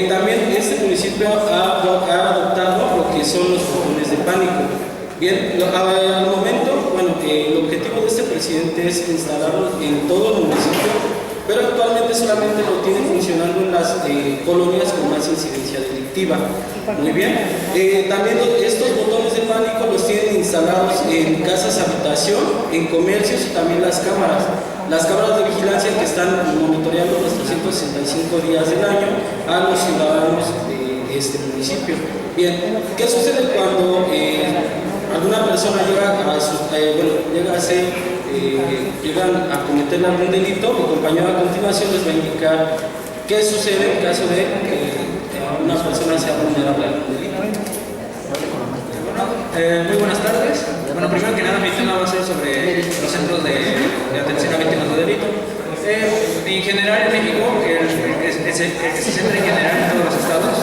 También este municipio ha adoptado lo que son los botones de pánico. Bien, al momento, bueno, el objetivo de este presidente es instalarlo en todo el municipio, pero actualmente solamente lo tiene funcionando en las colonias con más incidencia delictiva. Muy bien. También estos botones de pánico los tienen instalados en casas habitación, en comercios y también las cámaras. Las cámaras de vigilancia que están monitoreando los 365 días del año a los ciudadanos de este municipio. Bien, ¿qué sucede cuando alguna persona llegan a cometer algún delito? Mi compañero a continuación les va a indicar qué sucede en caso de que una persona sea vulnerable a algún delito. Muy buenas tardes. Bueno, primero que nada mi tema va a ser sobre los centros de atención a víctimas de delito. En general en México, el que se centra en general en todos los estados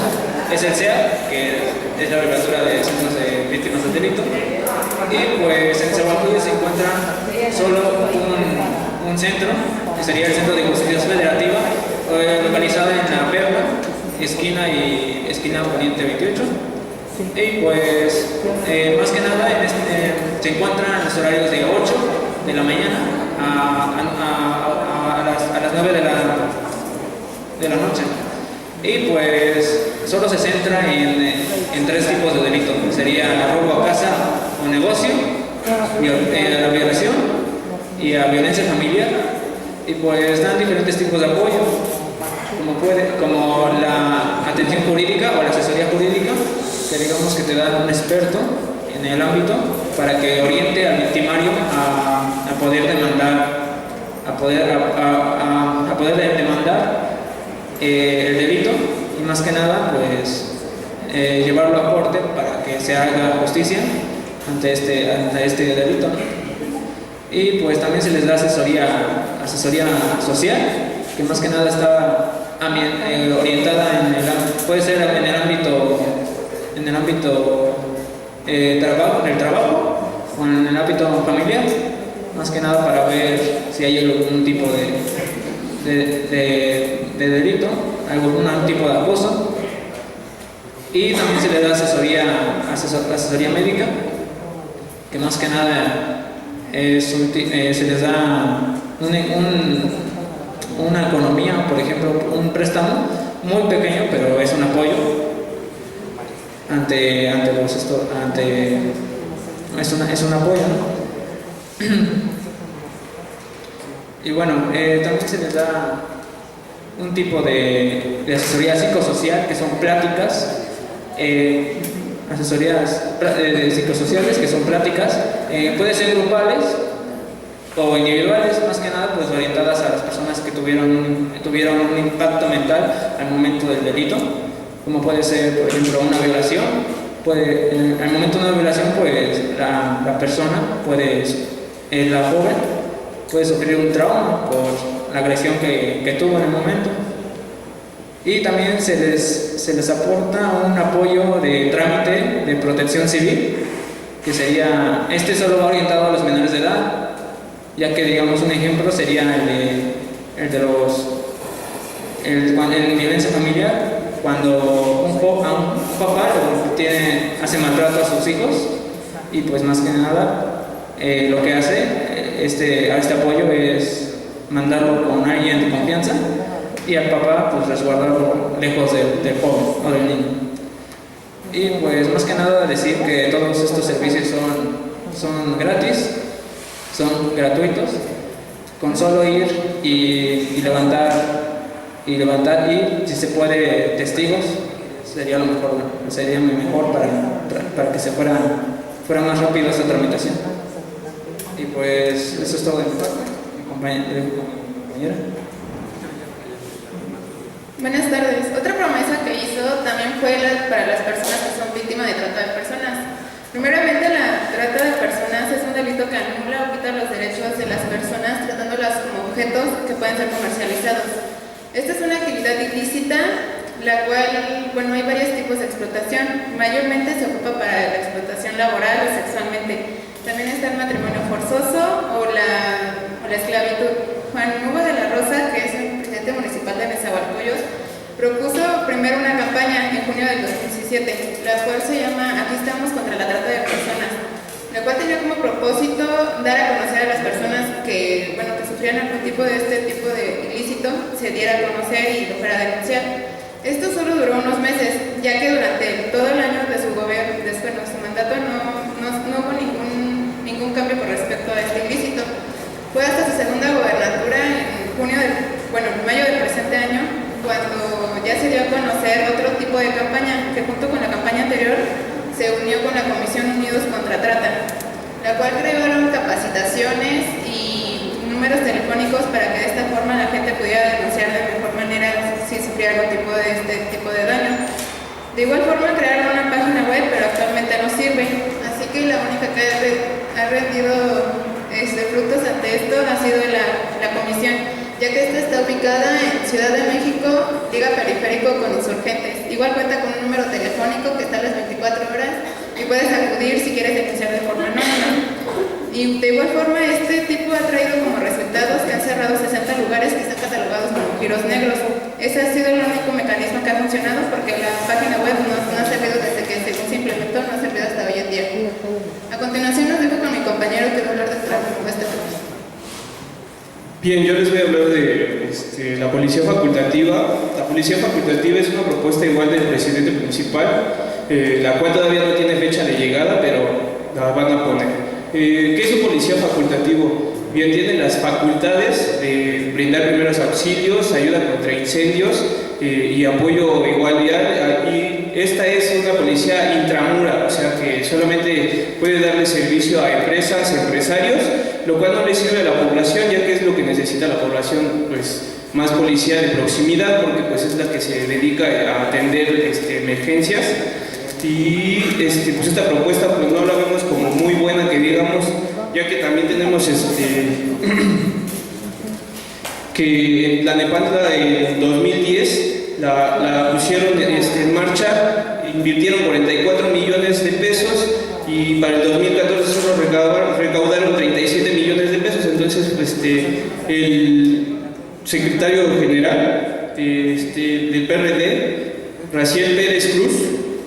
es el CEA, que es la abreviatura de Centros de Víctimas del Delito. Y pues en Nezahualcóyotl se encuentra solo un centro, que sería el Centro de Justicia Federativa, localizado en La Perla, esquina Poniente 28. Y pues más que nada se encuentra en los horarios de 8 de la mañana a las 9 de la noche. Y pues solo se centra en 3 tipos de delitos. Sería robo a casa o negocio, la violación y la violencia familiar. Y pues dan diferentes tipos de apoyo, como la atención jurídica o la asesoría jurídica, que digamos que te dan un experto en el ámbito para que oriente al victimario a poder demandar, a poder demandar el delito y más que nada pues llevarlo a corte para que se haga justicia ante este delito. Y pues también se les da asesoría social, que más que nada está orientada puede ser en el ámbito del trabajo o en el ámbito familiar, más que nada para ver si hay algún tipo de delito, algún tipo de acoso. Y también se le da asesoría médica, que más que nada se les da una economía, por ejemplo, un préstamo muy pequeño, pero es un apoyo es un apoyo, ¿no? Y bueno, también se les da un tipo de asesoría psicosocial, que son pláticas, asesorías psicosociales, que son pláticas, puede ser grupales o individuales, más que nada pues orientadas a las personas que tuvieron un impacto mental al momento del delito, como puede ser, por ejemplo, una violación. Al momento de una violación, pues la persona la joven puede sufrir un trauma por la agresión que tuvo en el momento. Y también se les aporta un apoyo de trámite de protección civil, que sería, solo va orientado a los menores de edad, ya que digamos un ejemplo sería el de violencia familiar, cuando un papá hace maltrato a sus hijos, y pues más que nada lo que hace este apoyo es mandarlo con alguien de confianza y al papá pues resguardarlo lejos del joven o del niño. Y pues más que nada decir que todos estos servicios son gratis, son gratuitos, con solo ir y levantar y si se puede testigos sería lo mejor, sería muy mejor para que se fuera más rápido esta tramitación. Y pues eso es todo de mi parte, mi compañera. Buenas tardes. Otra promesa que hizo también fue para las personas que son víctimas de trata de personas. Primeramente, la trata de personas es un delito que anula o quita los derechos de las personas tratándolas como objetos que pueden ser comercializados. Esta es una actividad ilícita, la cual, hay varios tipos de explotación. Mayormente se ocupa para la explotación laboral o sexualmente. También está el matrimonio forzoso o la esclavitud. Juan Hugo de la Rosa, que es el presidente municipal de Nezahualcóyotl, propuso primero una campaña en junio del 2017, la cual se llama Aquí estamos contra la trata de personas, la cual tenía como propósito dar a conocer a las personas que sufrían algún tipo de ilícito, se diera a conocer y lo fuera a denunciar. Esto solo duró unos meses, ya que durante todo el año de su gobierno, de su mandato, no hubo ningún cambio con respecto a este ilícito. Fue hasta su segunda gobernatura en mayo del presente año, cuando ya se dio a conocer otro tipo de campaña, que junto con la campaña anterior se unió con la Comisión Unidos contra Trata, la cual crearon capacitaciones y números telefónicos para que de esta forma la gente pudiera denunciar de mejor manera si sufría algún tipo de este tipo de daño. De igual forma crearon una página web, pero actualmente no sirve, así que la única que ha rendido frutos ante esto ha sido la comisión, ya que esta está ubicada en Ciudad de México, Liga Periférico con Insurgentes. Igual cuenta con un número telefónico que está a las 24 horas y puedes acudir si quieres denunciar de forma anónima. Y de igual forma este tipo ha traído como resultados que han cerrado 60 lugares que están catalogados como giros negros. Ese ha sido el único mecanismo que ha funcionado, porque la página web no ha servido desde que se implementó, no ha servido hasta hoy en día. A continuación nos dejo con mi compañero que va a hablar de otra propuesta. Bien, yo les voy a hablar de la policía facultativa. La policía facultativa es una propuesta igual del presidente municipal, la cual todavía no tiene fecha de llegada, pero la van a poner. ¿Qué es un policía facultativo? Bien, tiene las facultades de brindar primeros auxilios, ayuda contra incendios y apoyo igual vial. Y esta es una policía intramura, o sea que solamente puede darle servicio a empresas, empresarios, lo cual no le sirve a la población, ya que es lo que necesita la población, pues más policía de proximidad, porque pues es la que se dedica a atender emergencias. Y pues esta propuesta pues no la vemos como muy buena, que digamos, ya que también tenemos que la Nepantla en 2010 la pusieron en marcha, invirtieron 44 millones de pesos y para el 2014 solo recaudaron 37 millones de pesos. Entonces el secretario general del PRD, Raciel Pérez Cruz,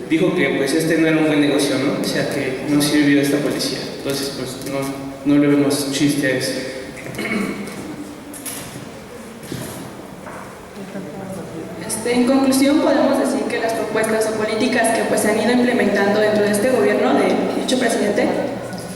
dijo que pues no era un buen negocio, ¿no? O sea, que no sirvió esta policía. Entonces pues no le vemos chiste a eso. En conclusión, podemos decir que las propuestas o políticas que pues se han ido implementando dentro de este gobierno de dicho presidente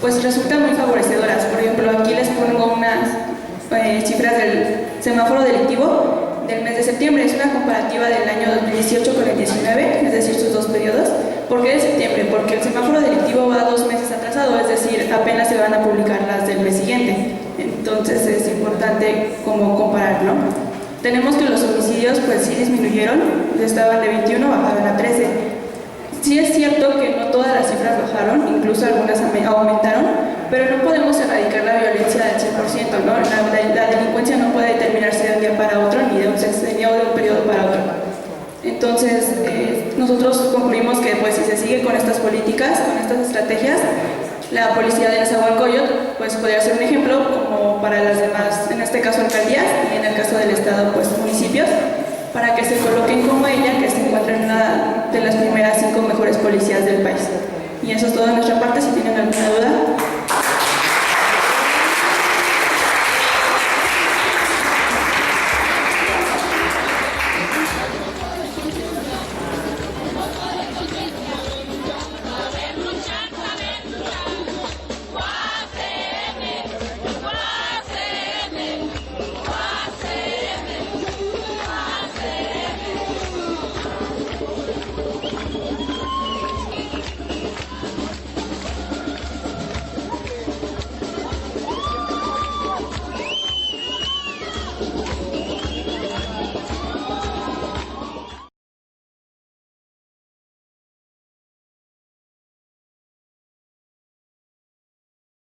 pues resultan muy favorecedoras. Por ejemplo, aquí les pongo unas cifras del semáforo delictivo del mes de septiembre. Es una comparativa del año 2018 con el 19, es decir, sus dos periodos. ¿Por qué de septiembre? Porque el semáforo delictivo va 2 meses atrasado, es decir, apenas se van a publicar las del mes siguiente. Entonces es importante como comparar, ¿no? Tenemos que los homicidios pues sí disminuyeron, estaban de 21, bajaron a 13. Sí es cierto que no todas las cifras bajaron, incluso algunas aumentaron, pero no podemos erradicar la violencia del 100%, ¿no? La delincuencia no puede determinarse de un día para otro, ni de un sexenio o de un periodo para otro. Entonces, nosotros concluimos que pues si se sigue con estas políticas, con estas estrategias, la policía de Nezahualcóyotl pues podría ser un ejemplo como para las demás, en este caso alcaldías y en el caso del estado pues municipios, para que se coloquen como ella, que se encuentra en una de las primeras 5 mejores policías del país. Y eso es todo de nuestra parte. Si tienen alguna duda,